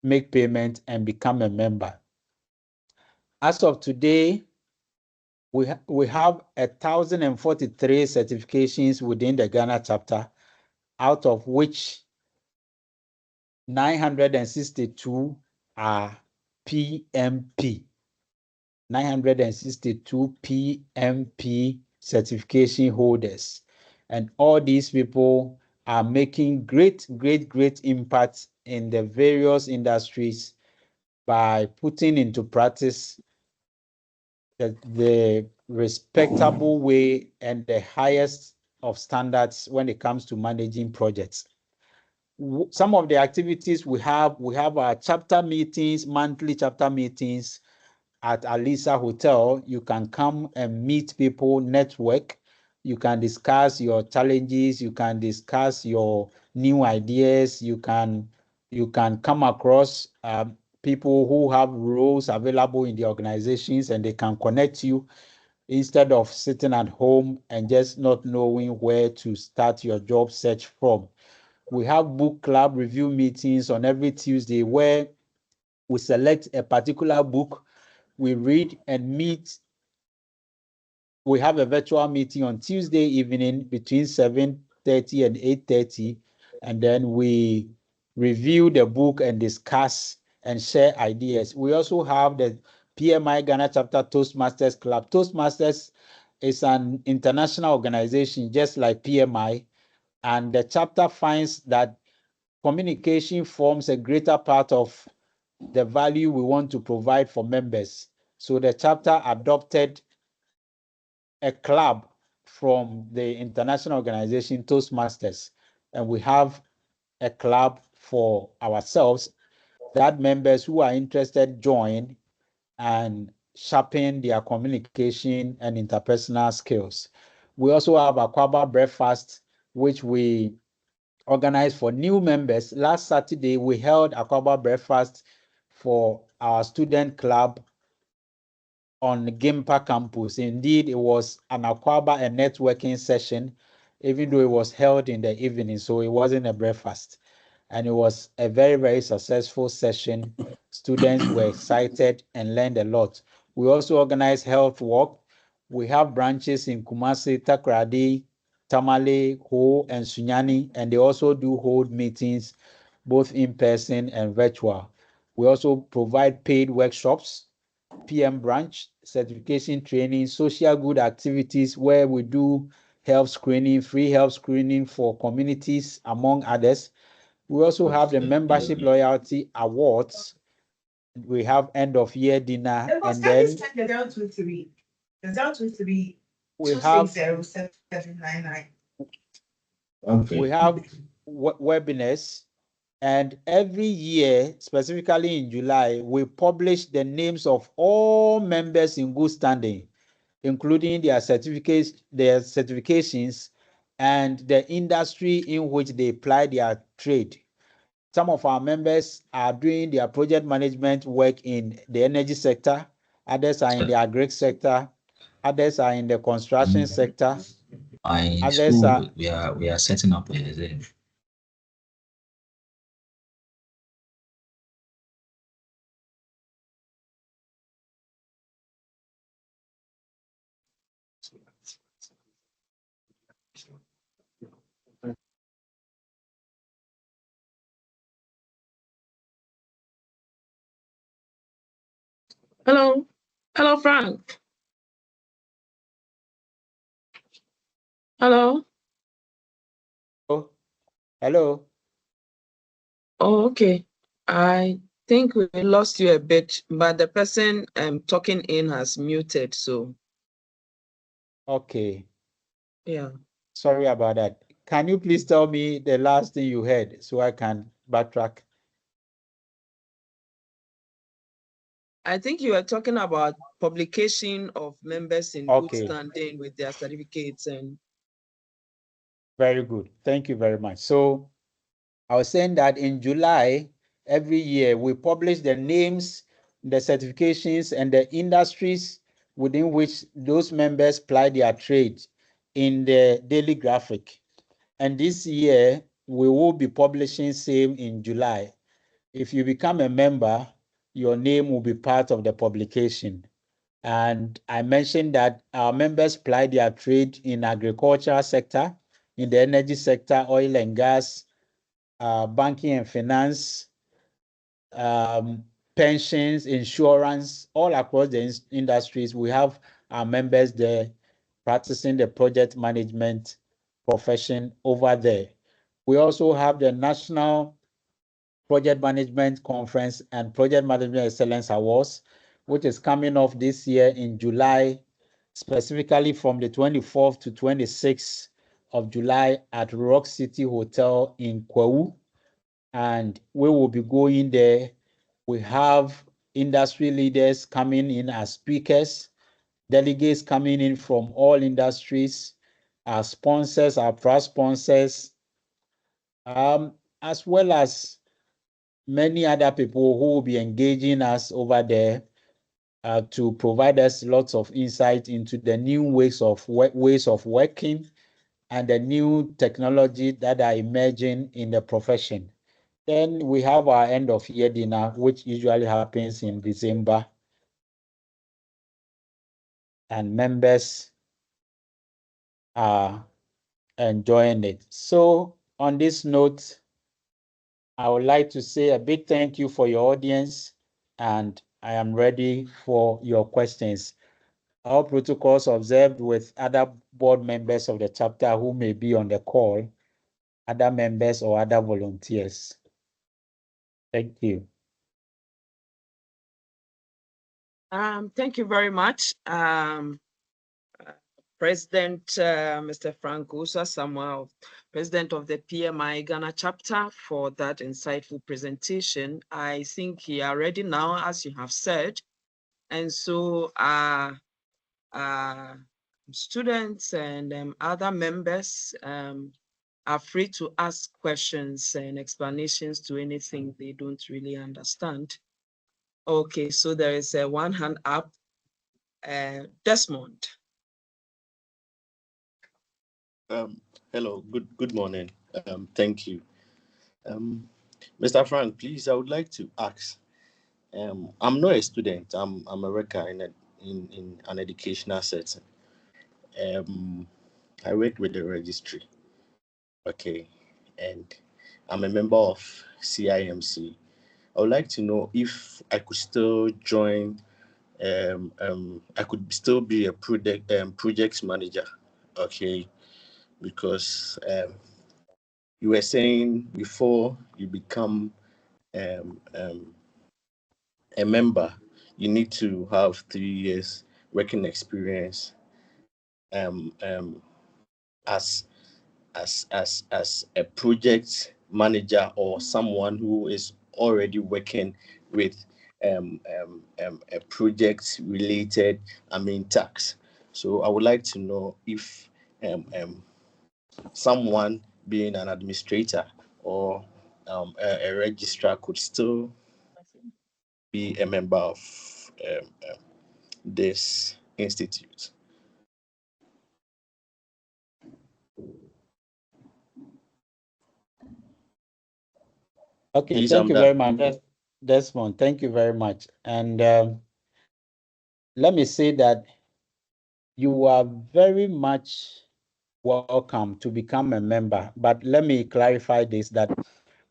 make payment and become a member. As of today, we have 1,043 certifications within the Ghana chapter, out of which 962 are PMP. 962 PMP certification holders. And all these people are making great impact in the various industries by putting into practice the respectable way and the highest of standards when it comes to managing projects. Some of the activities we have our chapter meetings, monthly chapter meetings at Alisa Hotel. You can come and meet people, network. You can discuss your challenges. You can discuss your new ideas. You can come across people who have roles available in the organizations, and they can connect you instead of sitting at home and just not knowing where to start your job search from. We have book club review meetings on every Tuesday where we select a particular book, we read and meet. We have a virtual meeting on Tuesday evening between 7:30 and 8:30, and then we review the book and discuss and share ideas. We also have the PMI Ghana Chapter Toastmasters Club. Toastmasters is an international organization just like PMI, and the chapter finds that communication forms a greater part of the value we want to provide for members. So the chapter adopted a club from the international organization Toastmasters, and we have a club for ourselves that members who are interested join and sharpen their communication and interpersonal skills. We also have a Aquaba breakfast, which we organized for new members. Last Saturday, we held a Aquaba breakfast for our student club on Gimpa campus. Indeed, it was an Aquaba and networking session, even though it was held in the evening, so it wasn't a breakfast. And it was a very successful session. Students were excited and learned a lot. We also organized health walk. We have branches in Kumasi, Takrady, Tamale, Ho, and Sunyani, and they also do hold meetings both in person and virtual. We also provide paid workshops, PM branch, certification training, social good activities where we do health screening, free health screening for communities, among others. We also have the membership loyalty awards. We have end of year dinner, and then we have webinars. And every year, specifically in July, we publish the names of all members in good standing, including their certificates, their certifications, and the industry in which they apply their trade. Some of our members are doing their project management work in the energy sector, others are in the agri sector, others are in the construction sector,
In
others
school,
are...
we are setting up a
Hello. Hello, Frank. Hello.
Oh, hello.
Oh, okay. I think we lost you a bit, but the person talking in has muted, so
Okay.
yeah.
Sorry about that. Can you please tell me the last thing you heard so I can backtrack?
I think you were talking about publication of members in good
Okay,
standing with their certificates and
very good. Thank you very much. So I was saying that in July, every year. We publish the names, the certifications, and the industries within which those members ply their trade in the daily graphic. And this year, we will be publishing same in July. If you become a member, your name will be part of the publication. And I mentioned that our members ply their trade in agricultural sector, in the energy sector, oil and gas, banking and finance, pensions, insurance, all across the industries. We have our members there practicing the project management profession over there. We also have the National Project Management Conference and Project Management Excellence Awards, which is coming off this year in July, specifically from the 24th to 26th of July at Rock City Hotel in Kwawu. And we will be going there. We have industry leaders coming in as speakers, delegates coming in from all industries, our sponsors, our proud sponsors, as well as many other people who will be engaging us over there to provide us lots of insight into the new ways of working and the new technology that are emerging in the profession. Then we have our end of year dinner, which usually happens in December. And members are enjoying it. So on this note, I would like to say a big thank you for your audience, and I am ready for your questions. All protocols observed with other board members of the chapter who may be on the call, other members or other volunteers. Thank you.
Thank you very much, President Mr. Frank Usa Samuel, President of the PMI Ghana chapter, for that insightful presentation. I think you are ready now, as you have said. And so students and other members are free to ask questions and explanations to anything they don't really understand. Okay, so there is a one hand up. Desmond.
Hello, good morning. Thank you. Mr. Frank, please, I would like to ask. I'm not a student. I'm a worker in an educational setting. I work with the registry. Okay, and I'm a member of CIMC. I would like to know if I could still join. I could still be a project manager. Okay, because you were saying before you become a member, you need to have 3 years working experience as a project manager or someone who is already working with a project related tax. So I would like to know if someone being an administrator or a registrar could still be a member of this institute.
Okay,
Please,
thank you
done.
very much, Desmond. Thank you very much. And let me say that you are very much welcome to become a member. But let me clarify this, that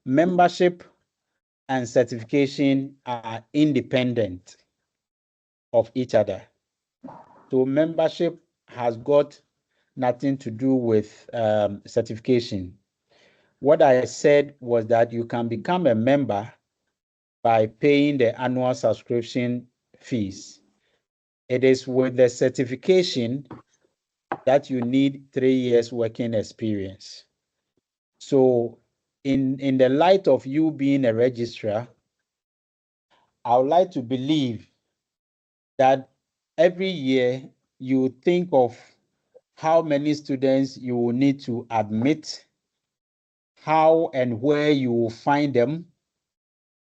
membership and certification are independent of each other. So membership has got nothing to do with certification. What I said was that you can become a member by paying the annual subscription fees. It is with the certification that you need 3 years working experience. So in the light of you being a registrar, I would like to believe that every year you think of how many students you will need to admit, how and where you will find them,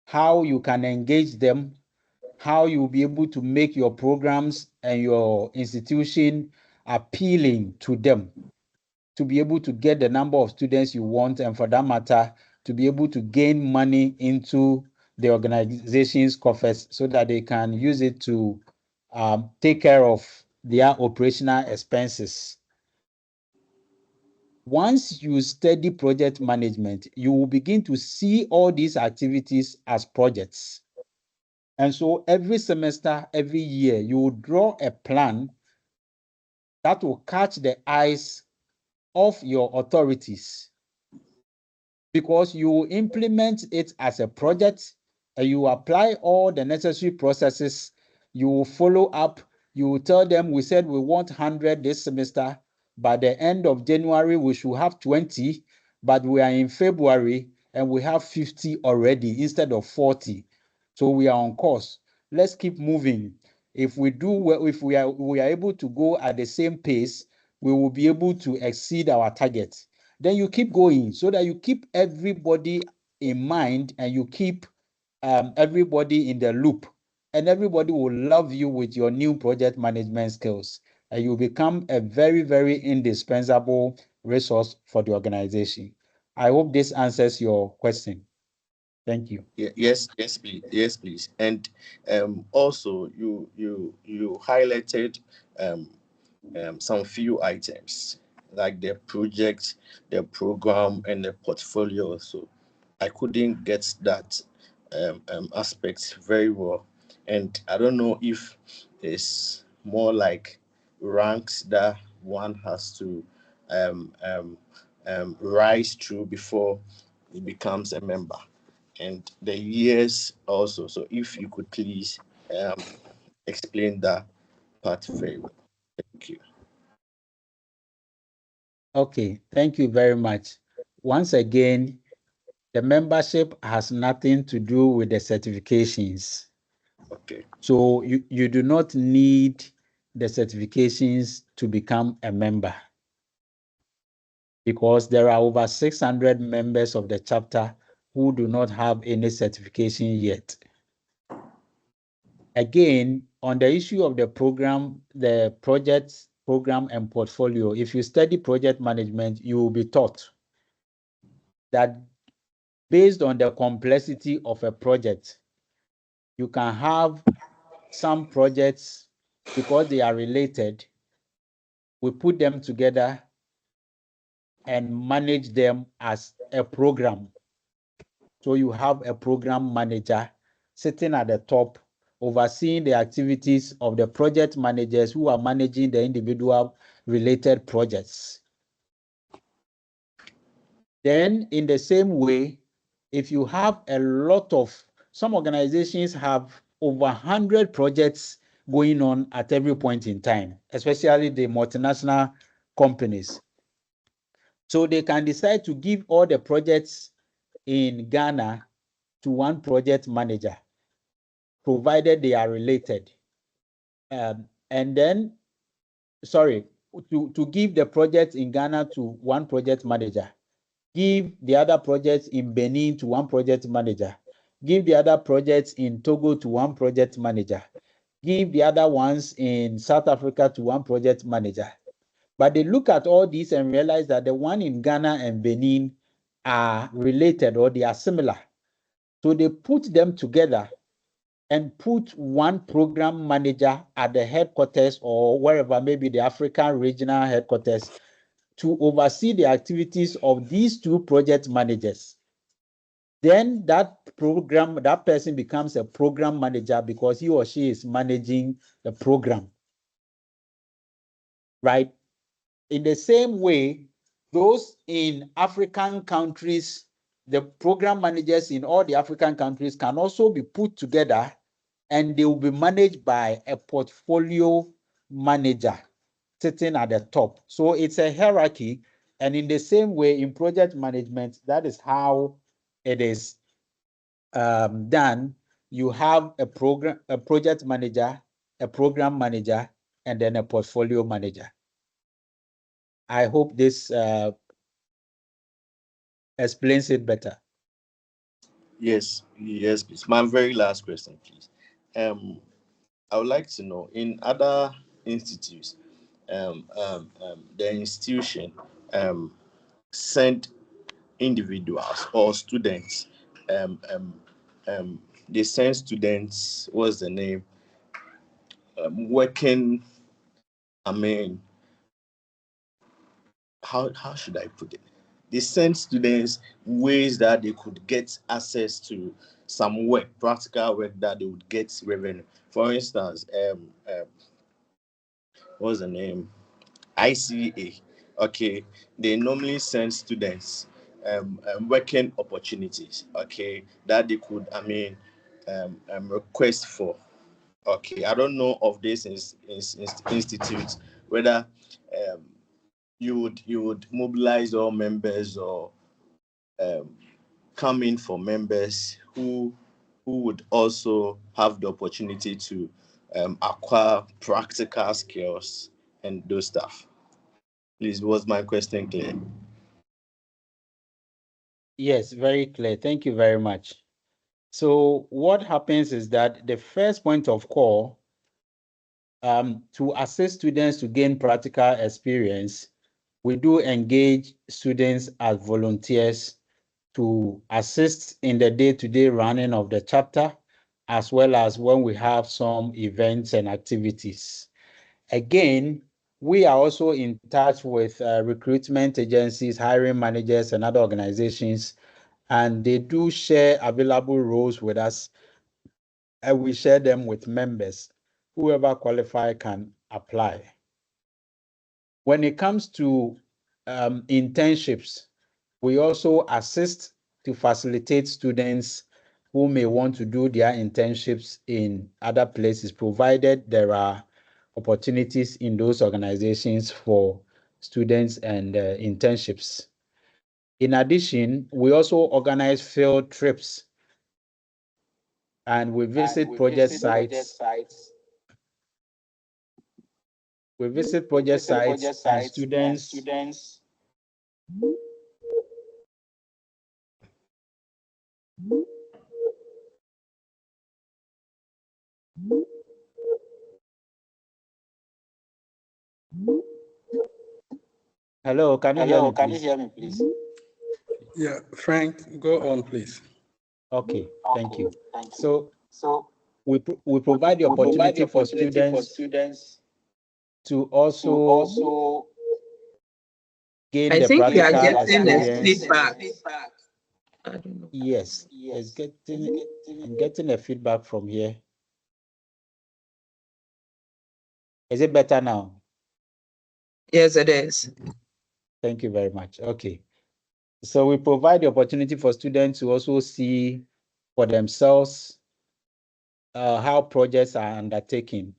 how you can engage them, how you'll be able to make your programs and your institution appealing to them, to be able to get the number of students you want, and for that matter, to be able to gain money into the organization's coffers so that they can use it to take care of their operational expenses. Once you study project management, you will begin to see all these activities as projects. And so every semester, every year, you will draw a plan that will catch the eyes of your authorities, because you will implement it as a project and you apply all the necessary processes. You will follow up. You will tell them, we said we want 100 this semester. By the end of January, we should have 20, but we are in February and we have 50 already instead of 40. So we are on course. Let's keep moving. If we do well, if we are able to go at the same pace, we will be able to exceed our target. Then you keep going so that you keep everybody in mind and you keep everybody in the loop, and everybody will love you with your new project management skills, and you become a very, very indispensable resource for the organization. I hope this answers your question. Thank you.
Yes, please. Yes, please. And also, you highlighted um, some few items like the project, the program, and the portfolio. So I couldn't get that aspect very well, and I don't know if it's more like ranks that one has to um, um, rise through before he becomes a member, and the years also. So if you could please um, explain that part very well. Thank you.
Okay, thank you very much. Once again, the membership has nothing to do with the certifications.
Okay.
So you do not need the certifications to become a member, because there are over 600 members of the chapter who do not have any certification yet. Again, on the issue of the program, the project, program, and portfolio, if you study project management, you will be taught that based on the complexity of a project, you can have some projects, because they are related, we put them together and manage them as a program. So you have a program manager sitting at the top, overseeing the activities of the project managers who are managing the individual related projects. Then in the same way, if you have a lot of, some organizations have over 100 projects going on at every point in time, especially the multinational companies. So they can decide to give all the projects in Ghana to one project manager, provided they are related. And then, sorry, to give the projects in Ghana to one project manager, give the other projects in Benin to one project manager, give the other projects in Togo to one project manager, give the other ones in South Africa to one project manager. But they look at all these and realize that the one in Ghana and Benin are related, or they are similar. So they put them together and put one program manager at the headquarters, or wherever, maybe the African regional headquarters, to oversee the activities of these two project managers. Then that person becomes a program manager because he or she is managing the program, right? In the same way, those in African countries, the program managers in all the African countries can also be put together, and they will be managed by a portfolio manager sitting at the top. So it's a hierarchy. And in the same way, in project management, that is how it is done. You have a project manager, a program manager, and then a portfolio manager. I hope this explains it better.
Yes, yes, please. My very last question, please. I would like to know in other institutes, the institution um, send individuals or students. Um, um, they send students. What's the name? Working. I mean, how should I put it? They send students ways that they could get access to some work, practical work that they would get revenue. For instance, what's the name? ICA. Okay, they normally send students working opportunities. Okay, that they could, request for. Okay, I don't know of this institute whether um, you would mobilize all members or um, come in for members who would also have the opportunity to acquire practical skills and those stuff. Please, was my question clear?
Yes, very clear. Thank you very much. So what happens is that the first point of call to assist students to gain practical experience, we do engage students as volunteers to assist in the day-to-day running of the chapter, as well as when we have some events and activities. Again, we are also in touch with recruitment agencies, hiring managers, and other organizations, and they do share available roles with us, and we share them with members. Whoever qualify can apply. When it comes to internships, we also assist to facilitate students who may want to do their internships in other places, provided there are opportunities in those organizations for students and internships. In addition, we also organize field trips and we visit project sites. We visit project sites and students. Hello, can you hear me, please?
Yeah, Frank, go on, please.
Okay, thank you. So we provide the opportunity for students to also gain
I
the
think we are
practical
getting a
experience.
feedback. I don't know.
Yes, I'm getting a feedback from here. Is it better now?
Yes, it is.
Thank you very much. Okay. So we provide the opportunity for students to also see for themselves how projects are undertaken,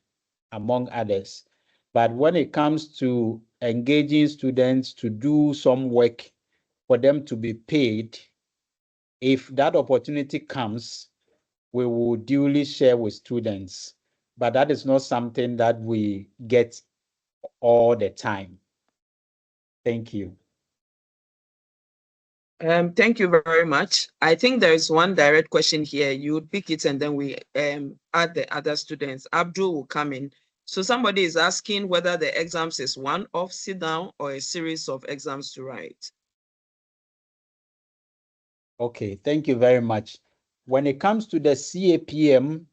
among others. But when it comes to engaging students to do some work for them to be paid, if that opportunity comes, we will duly share with students. But that is not something that we get all the time. Thank you.
Thank you very much. I think there is one direct question here. You would pick it and then we add the other students. Abdul will come in. So somebody is asking whether the exams is one off sit down or a series of exams to write.
Okay, thank you very much. When it comes to the CAPM,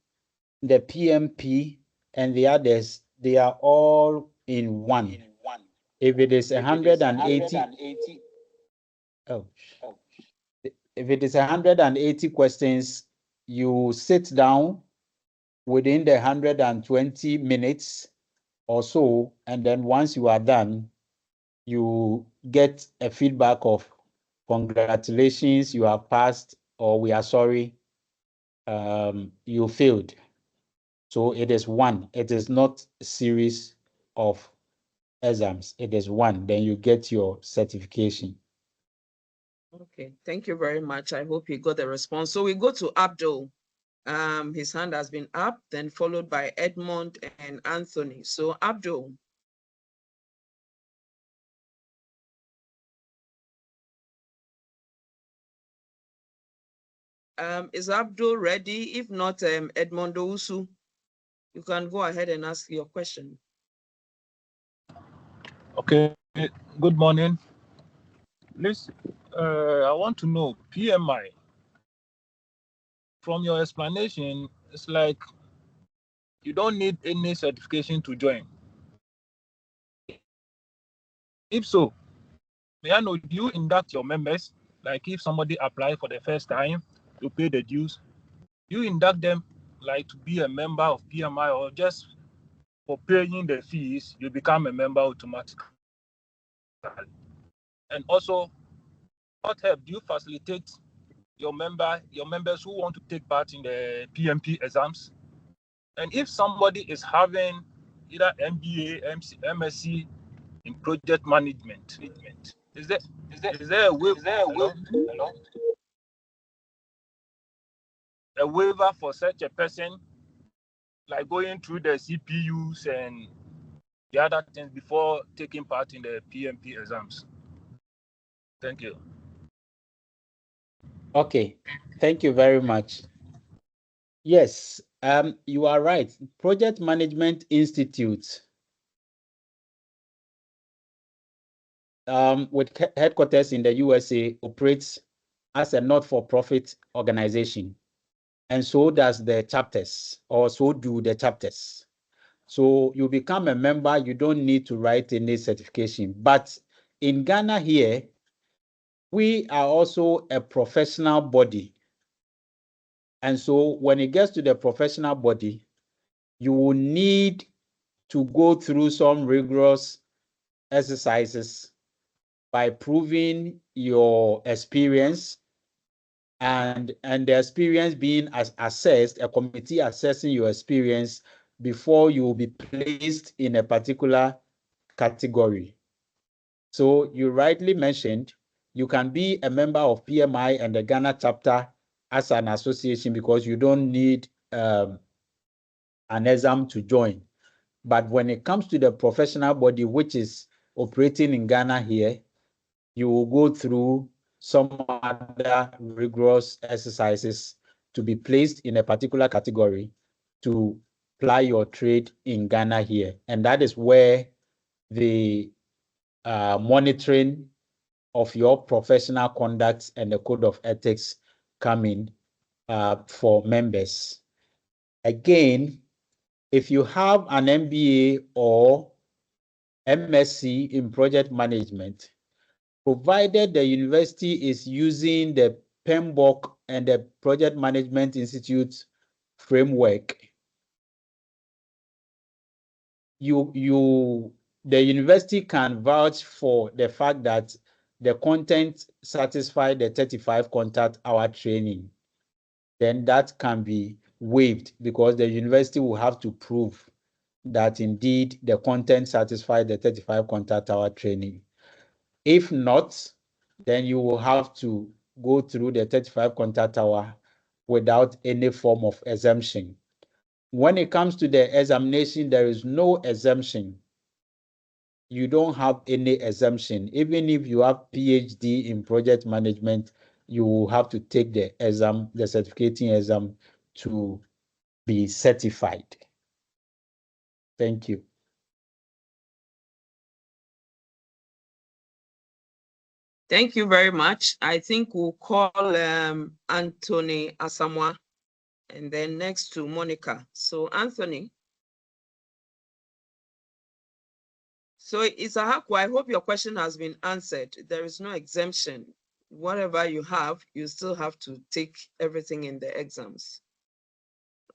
the PMP, and the others, they are all in one. If it is 180, oh, if it is 180 questions, you sit down within the 120 minutes or so, and then once you are done, you get a feedback of congratulations, you have passed, or we are sorry, you failed. So it is one. It is not a series of exams. It is one. Then you get your certification.
Okay, thank you very much. I hope you got the response. So we go to Abdul. His hand has been up, then followed by Edmond and Anthony. So Abdul. Is Abdul ready? If not, Edmondo Usu, you can go ahead and ask your question.
Okay, good morning. Please, I want to know PMI. From your explanation, it's like you don't need any certification to join. If so, may I know, do you induct your members? Like if somebody apply for the first time to pay the dues, you induct them like to be a member of PMI, or just for paying the fees, you become a member automatically? And also, what help do you facilitate your members who want to take part in the PMP exams? And if somebody is having either MBA, MSc in project management, is there a way, a waiver for such a person, like going through the CPUs and the other things before taking part in the PMP exams? Thank you.
Okay, thank you very much. Yes, you are right. Project Management Institute, with headquarters in the USA, operates as a not-for-profit organization, and so does the chapters, or so do the chapters. So you become a member, you don't need to write any certification. But in Ghana here, we are also a professional body. And so when it gets to the professional body, you will need to go through some rigorous exercises by proving your experience, and the experience being assessed, a committee assessing your experience before you will be placed in a particular category. So you rightly mentioned you can be a member of PMI and the Ghana chapter as an association because you don't need an exam to join. But when it comes to the professional body, which is operating in Ghana here, you will go through some other rigorous exercises to be placed in a particular category to ply your trade in Ghana here. And that is where the monitoring of your professional conduct and the code of ethics come in for members. Again, if you have an MBA or MSc in project management, provided the university is using the PMBOK and the Project Management Institute framework, the university can vouch for the fact that the content satisfy the 35 contact hour training. Then that can be waived because the university will have to prove that indeed the content satisfy the 35 contact hour training. If not, then you will have to go through the 35 contact hour without any form of exemption. When it comes to the examination, there is no exemption. You don't have any exemption. Even if you have PhD in project management, you will have to take the exam, the certificating exam, to be certified. Thank you.
Thank you very much. I think we'll call Anthony Asamoah, and then next to Monica. So Anthony. So Isahaku, I hope your question has been answered. There is no exemption. Whatever you have, you still have to take everything in the exams.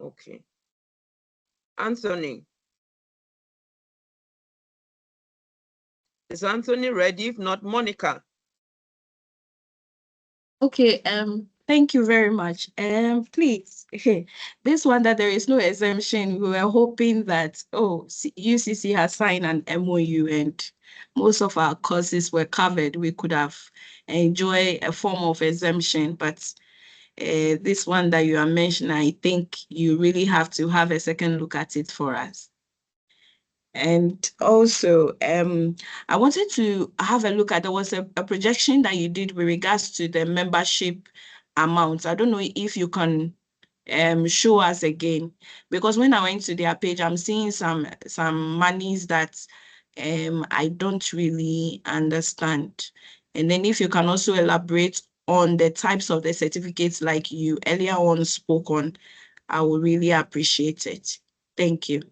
Okay. Anthony. Is Anthony ready? If not, Monica.
Okay, thank you very much. Please, this one that there is no exemption, we were hoping that, UCC has signed an MOU and most of our courses were covered. We could have enjoyed a form of exemption, but this one that you are mentioning, I think you really have to have a second look at it for us. And also, I wanted to have a look at, there was a projection that you did with regards to the membership amount. I don't know if you can show us again, because when I went to their page, I'm seeing some monies that I don't really understand. And then if you can also elaborate on the types of the certificates like you earlier on spoke on, I would really appreciate it. Thank you.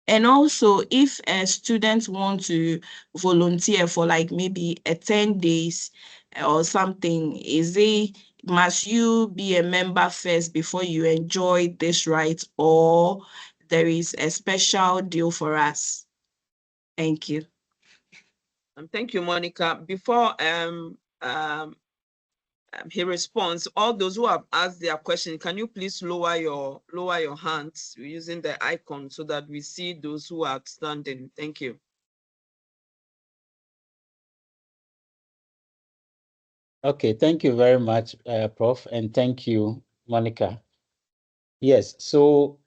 And also, if a student want to volunteer for like maybe 10 days or something, must you be a member first before you enjoy this right, or there is a special deal for us? Thank you.
Thank you, Monica. Before he responds, all those who have asked their question, can you please lower your hands using the icon so that we see those who are standing? Thank you.
Okay, thank you very much, Prof, and thank you, Monica. Yes, so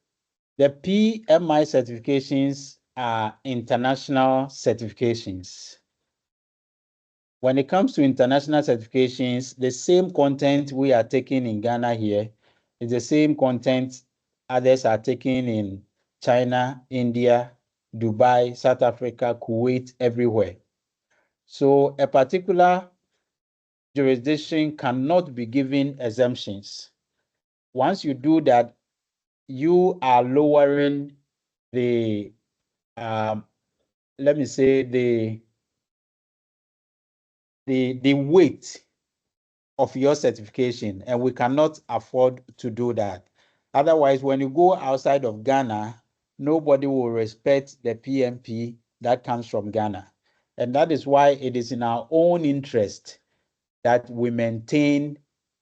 the PMI certifications are international certifications. When it comes to international certifications, the same content we are taking in Ghana here is the same content others are taking in China, India, Dubai, South Africa, Kuwait, everywhere. So a particular jurisdiction cannot be given exemptions. Once you do that, you are lowering the, let me say, the weight of your certification, and we cannot afford to do that. Otherwise, when you go outside of Ghana, nobody will respect the PMP that comes from Ghana. And that is why it is in our own interest that we maintain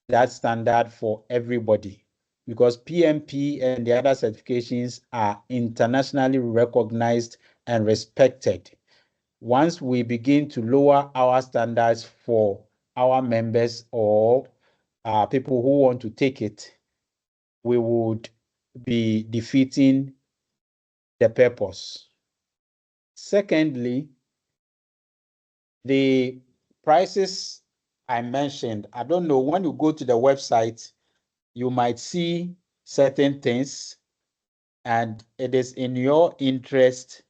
that standard for everybody, because PMP and the other certifications are internationally recognized and respected. Once we begin to lower our standards for our members or people who want to take it, we would be defeating the purpose. Secondly, the prices I mentioned, I don't know, when you go to the website, you might see certain things, and it is in your interest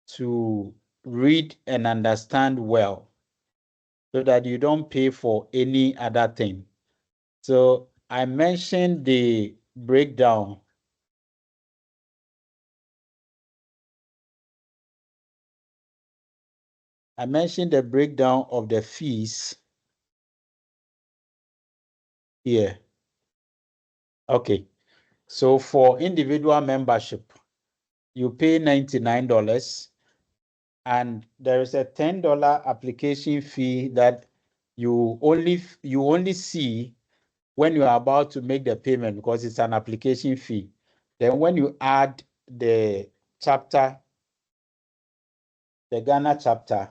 to read and understand well so that you don't pay for any other thing. So I mentioned the breakdown. I mentioned the breakdown of the fees here. Okay, so for individual membership, you pay $99, and there is a $10 application fee that you only see when you are about to make the payment, because it's an application fee. Then when you add the chapter, the Ghana chapter,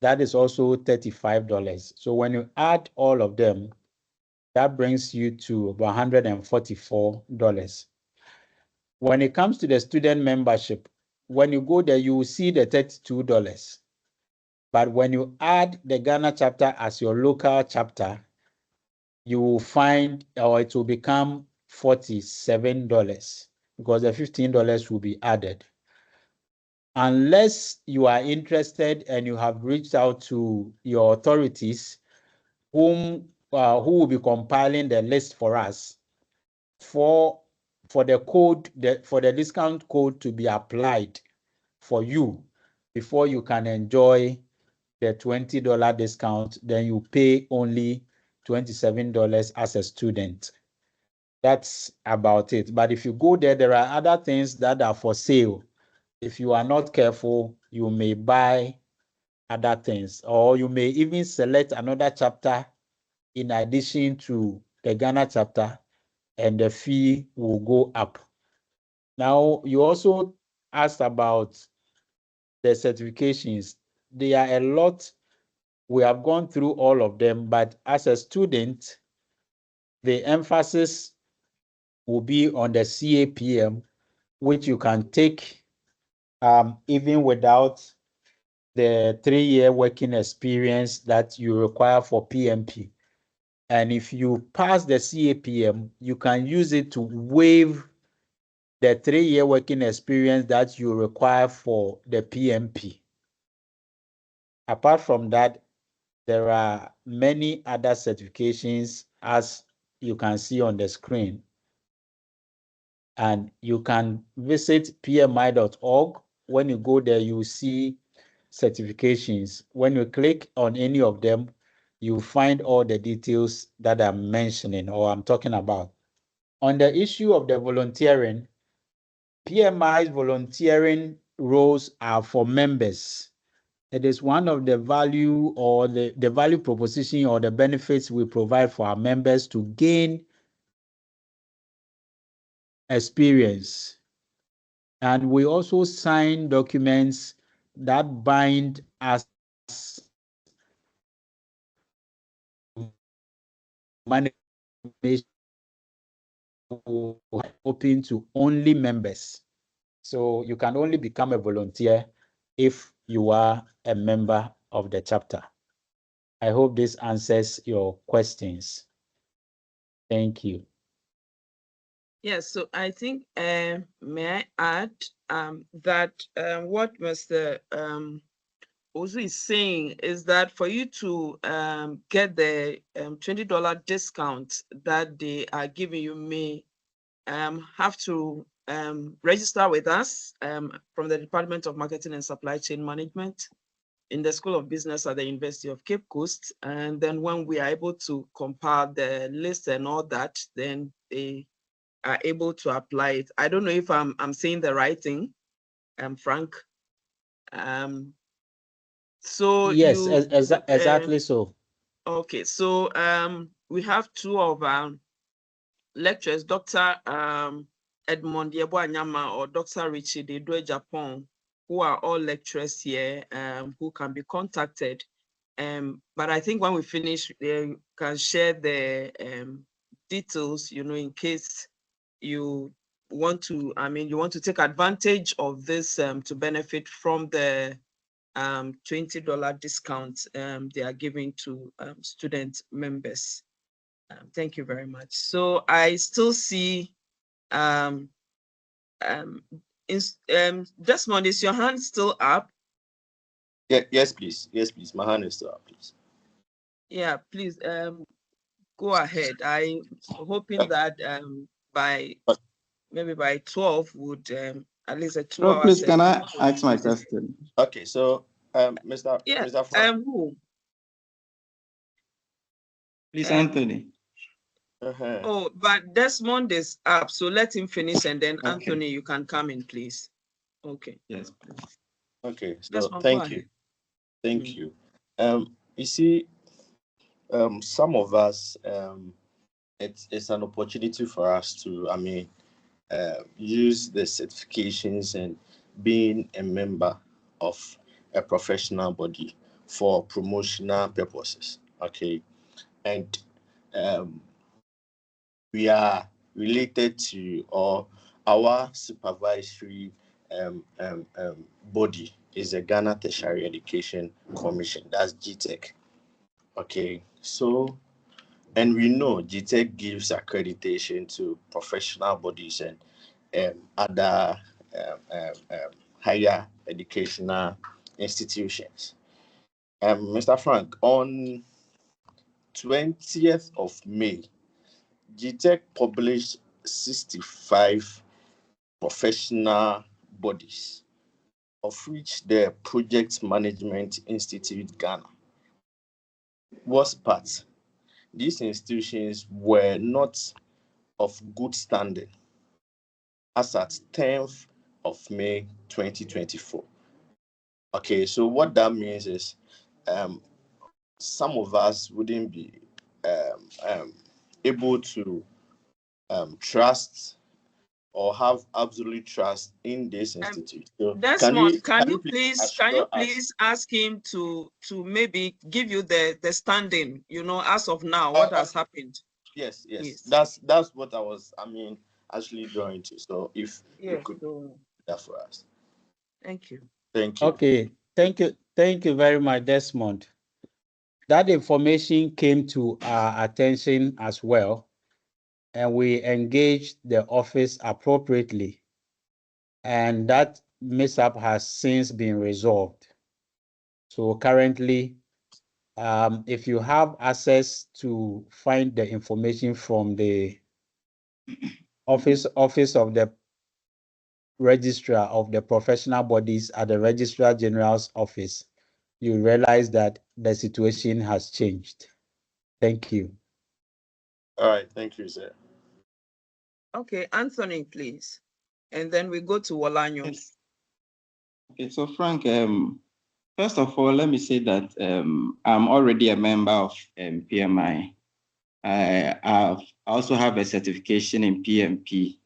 that is also $35. So when you add all of them, that brings you to about $144. When it comes to the student membership, when you go there, you will see the $32. But when you add the Ghana chapter as your local chapter, you will find, or it will become $47, because the $15 will be added. Unless you are interested and you have reached out to your authorities, who will be compiling the list for us for the code, for the discount code to be applied for you before you can enjoy the $20 discount, then you pay only $27 as a student. That's about it. But if you go there, there are other things that are for sale. If you are not careful, you may buy other things, or you may even select another chapter in addition to the Ghana chapter, and the fee will go up. Now, you also asked about the certifications. There are a lot. We have gone through all of them, but as a student, the emphasis will be on the CAPM, which you can take even without the 3-year working experience that you require for PMP. And if you pass the CAPM, you can use it to waive the 3-year working experience that you require for the PMP. Apart from that, there are many other certifications, as you can see on the screen. And you can visit pmi.org. When you go there, you see certifications. When you click on any of them, you find all the details that I'm mentioning or I'm talking about. On the issue of the volunteering, PMI's volunteering roles are for members. It is one of the value or the value proposition or the benefits we provide for our members to gain experience. And we also sign documents that bind us open to only members. So you can only become a volunteer if you are a member of the chapter. I hope this answers your questions. Thank you.
Yes, so I think, may I add that what Mr. Ozu is saying is that for you to get the $20 discount that they are giving, you may have to register with us from the Department of Marketing and Supply Chain Management in the School of Business at the University of Cape Coast. And then when we are able to compile the list and all that, then they are able to apply it. I don't know if I'm saying the right thing, Frank. So
yes,
you
exactly so.
Okay, so we have two of our lecturers, Dr. Edmond Yeboanyama or Dr. Richie Dedue Japan, who are all lecturers here, who can be contacted. But I think when we finish, they can share the details, in case you want to, you want to take advantage of this to benefit from the $20 discount they are giving to student members. Thank you very much. So I still see Desmond, is your hand still up?
Yeah, yes, please. Yes, please. My hand is still up, please.
Yeah, please go ahead. I'm hoping that maybe by 12 would at least a 2 hour
please, can I
session.
ask my question?
Okay, so Mr.
Yeah,
Mr. Frank.
who?
Please, Anthony.
Oh, but Desmond is up, so let him finish, and then
Okay.
Anthony, you can come in, please. Okay.
Yes, please.
Okay, so
Desmond,
thank you. Thank you. You see, some of us, it's an opportunity for us to, use the certifications and being a member of a professional body for promotional purposes. Okay, and we are related to, or our supervisory body is the Ghana Tertiary Education Commission. That's GTEC. Okay, so, and we know GTEC gives accreditation to professional bodies and other higher educational institutions. Mr. Frank, on 20th of May, GTEC published 65 professional bodies, of which the Project Management Institute Ghana was part. These institutions were not of good standing as at 10th of May 2024. Okay, so what that means is some of us wouldn't be able to trust or have absolute trust in this institute. So
Desmond, can you
please
please ask him to maybe give you the standing, as of now, what has happened?
Yes. That's what I was actually drawing to. So if you could do that for us.
Thank you.
Thank you.
Okay, thank you very much, Desmond. that information came to our attention as well, and we engaged the office appropriately, and that mishap has since been resolved. So currently, if you have access to find the information from the office of the registrar of the professional bodies at the Registrar General's office, you realize that the situation has changed. Thank you.
All right, thank you, sir.
Okay, Anthony, please. And then we go to Wolanyo.
Yes. Okay, so Frank, first of all, let me say that I'm already a member of PMI. I also have a certification in PMP.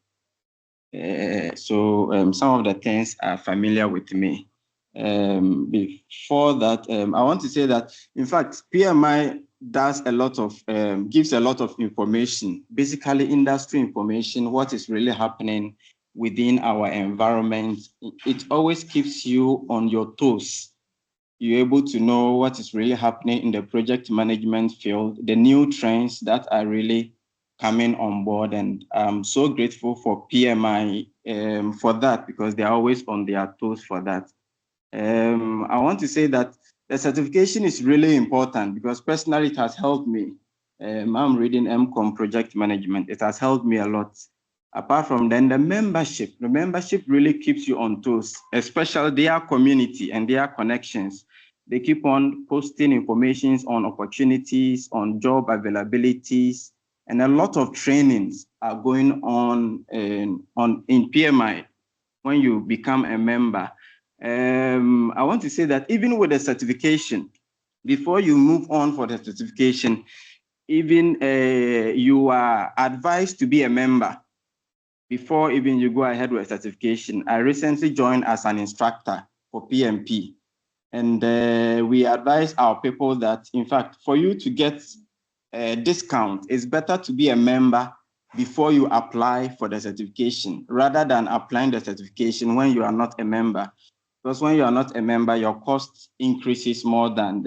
So some of the things are familiar with me. Before that, I want to say that, in fact, PMI does a lot of, gives a lot of information, basically industry information, what is really happening within our environment. It always keeps you on your toes. You're able to know what is really happening in the project management field, the new trends that are really coming on board. And I'm so grateful for PMI for that, because they're always on their toes for that. I want to say that the certification is really important, because personally it has helped me. I'm reading MCOM project management. It has helped me a lot. Apart from then, the membership really keeps you on toes, especially their community and their connections. They keep on posting information on opportunities, on job availabilities, and a lot of trainings are going on in PMI when you become a member. I want to say that even with the certification, before you move on for the certification, even you are advised to be a member before even you go ahead with certification. I recently joined as an instructor for PMP, and we advise our people that, in fact, for you to get a discount, it's better to be a member before you apply for the certification, rather than applying the certification when you are not a member. Because when you are not a member, your cost increases more than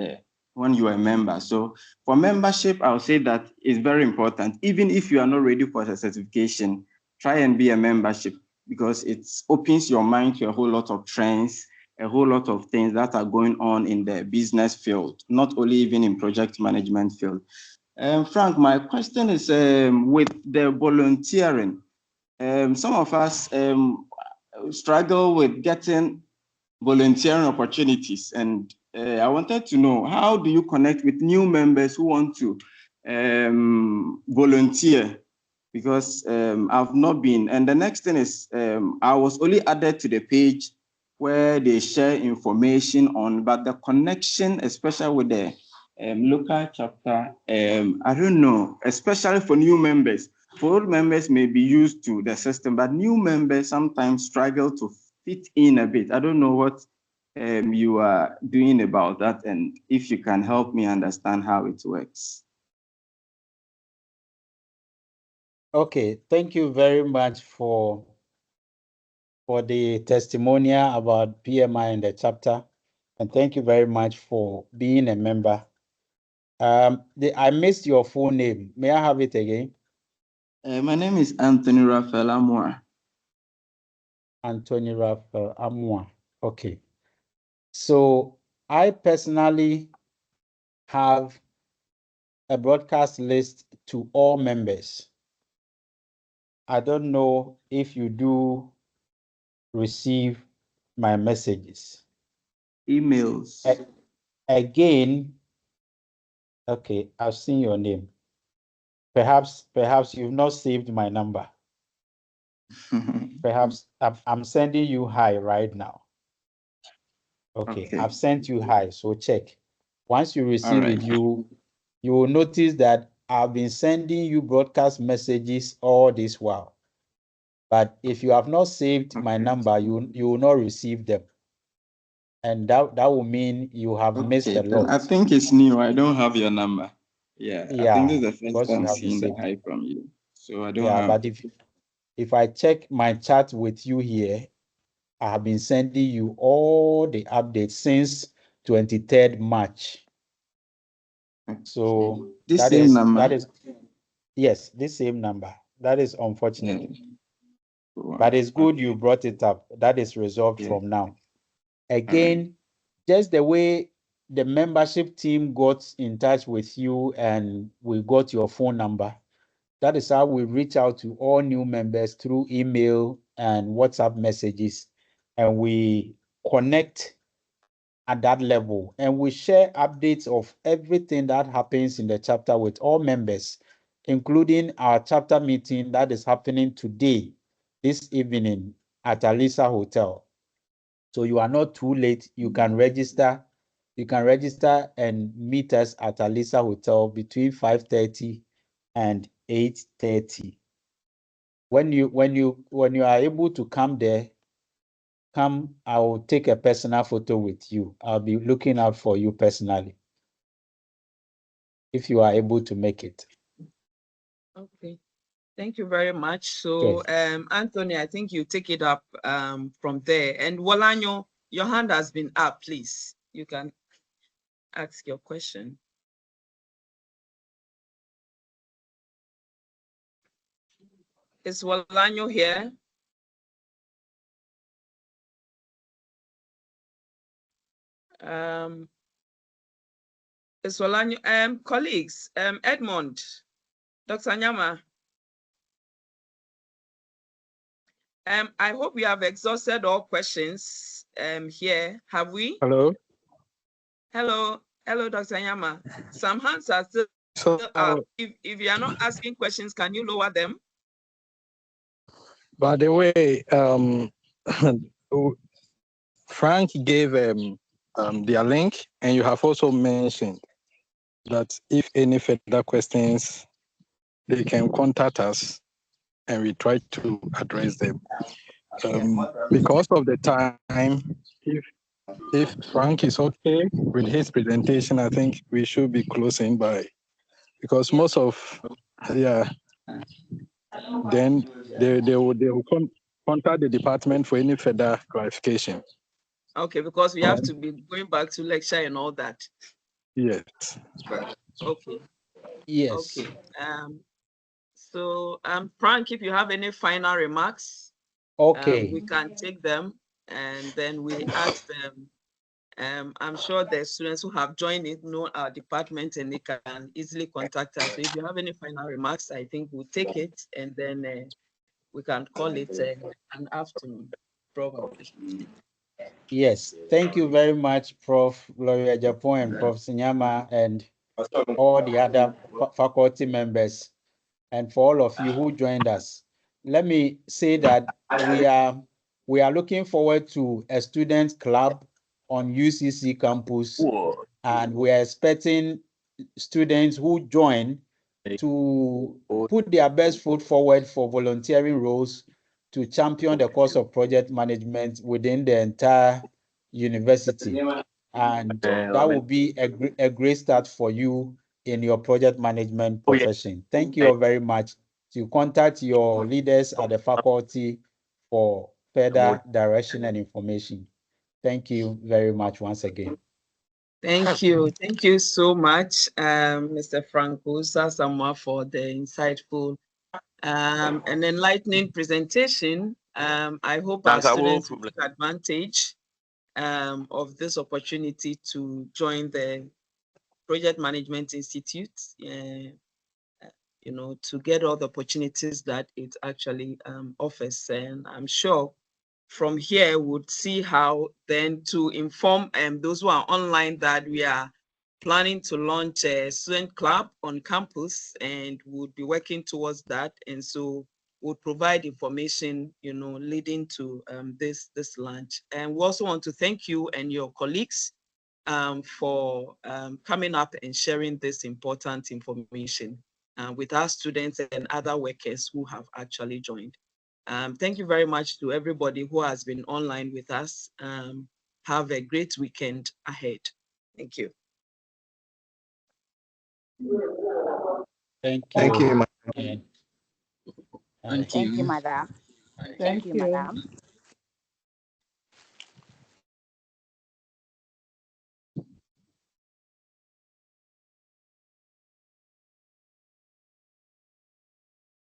when you are a member. So for membership, I'll say that it's very important. Even if you are not ready for the certification, try and be a membership, because it opens your mind to a whole lot of trends, a whole lot of things that are going on in the business field, not only even in project management field. Frank, my question is with the volunteering. Some of us struggle with getting volunteering opportunities, and I wanted to know, how do you connect with new members who want to volunteer? Because I've not been. And the next thing is, I was only added to the page where they share information on, but the connection, especially with the local chapter, I don't know, especially for new members. For old members may be used to the system, but new members sometimes struggle to fit in a bit. I don't know what you are doing about that, and if you can help me understand how it works.
Okay, thank you very much for the testimonial about PMI in the chapter, and thank you very much for being a member. I missed your full name. May I have it again?
My name is Anthony Raphael Amwa.
Anthony Raphael Amwa. Okay. So I personally have a broadcast list to all members. I don't know if you do receive my messages.
Emails.
Again, okay, I've seen your name. Perhaps you've not saved my number. Perhaps I'm sending you hi right now. Okay, I've sent you hi, so check. Once you receive it, you will notice that I've been sending you broadcast messages all this while. But if you have not saved my number, you will not receive them. And that will mean you have missed a lot.
I think it's new. I don't have your number. Yeah, I think this is the first
because you
time
have
seeing the
saved.
hi from you. So I don't have.
But if I check my chat with you here, I have been sending you all the updates since 23rd March. So
This
that
same
is
number.
yes, this same number. That is unfortunate.
Wow.
But it's good you brought it up. That is resolved from now. Again, just the way the membership team got in touch with you and we got your phone number, that is how we reach out to all new members through email and WhatsApp messages. And we connect at that level. And we share updates of everything that happens in the chapter with all members, including our chapter meeting that is happening today, this evening at Alisa Hotel. So you are not too late. You can register. You can register and meet us at Alisa Hotel between 5:30 and 8:30. When you are able to come there, come, I will take a personal photo with you. I'll be looking out for you personally if you are able to make it.
Okay. Thank you very much. So, Anthony, I think you take it up from there. And Walanyo, your hand has been up, please. You can ask your question. Is Walanyo here? Is Walanyo, colleagues, Edmond, Dr. Nyama. I hope we have exhausted all questions here. Have we?
Hello.
Hello, Dr. Nyama. Some hands are still up. If you are not asking questions, can you lower them?
By the way, Frank gave their link, and you have also mentioned that if any further questions, they can contact us, and we try to address them. Because of the time, if Frank is okay with his presentation, I think we should be closing by, because most of, then they will contact the department for any further clarification.
Okay, because we have to be going back to lecture and all that.
Yes.
Okay.
Yes.
Okay. So, Frank, if you have any final remarks,
okay,
we can take them, and then we ask them. I'm sure the students who have joined it know our department, and they can easily contact us. So if you have any final remarks, I think we'll take it, and then we can call it an afternoon, probably.
Yes, thank you very much, Prof. Gloria Japon and Prof. Sinyama and all the other faculty members, and for all of you who joined us. Let me say that we are looking forward to a student club on UCC campus, and we are expecting students who join to put their best foot forward for volunteering roles to champion the course of project management within the entire university. And that will be a great start for you in your project management profession. Thank you all very much. To contact your leaders at the faculty for further direction and information. Thank you very much once again.
Thank you. Thank you so much, Mr. Franco Sasamwa, for the insightful and enlightening presentation. I hope our students will take advantage of this opportunity to join the Project Management Institute, to get all the opportunities that it actually offers. And I'm sure from here we'll see how then to inform those who are online that we are planning to launch a student club on campus, and we'll be working towards that. And so we'll provide information, leading to this launch. And we also want to thank you and your colleagues for coming up and sharing this important information with our students and other workers who have actually joined. Thank you very much to everybody who has been online with us. Have a great weekend ahead. Thank you.
Thank you.
Thank you.
Again.
Thank you, madam. Thank you, madam.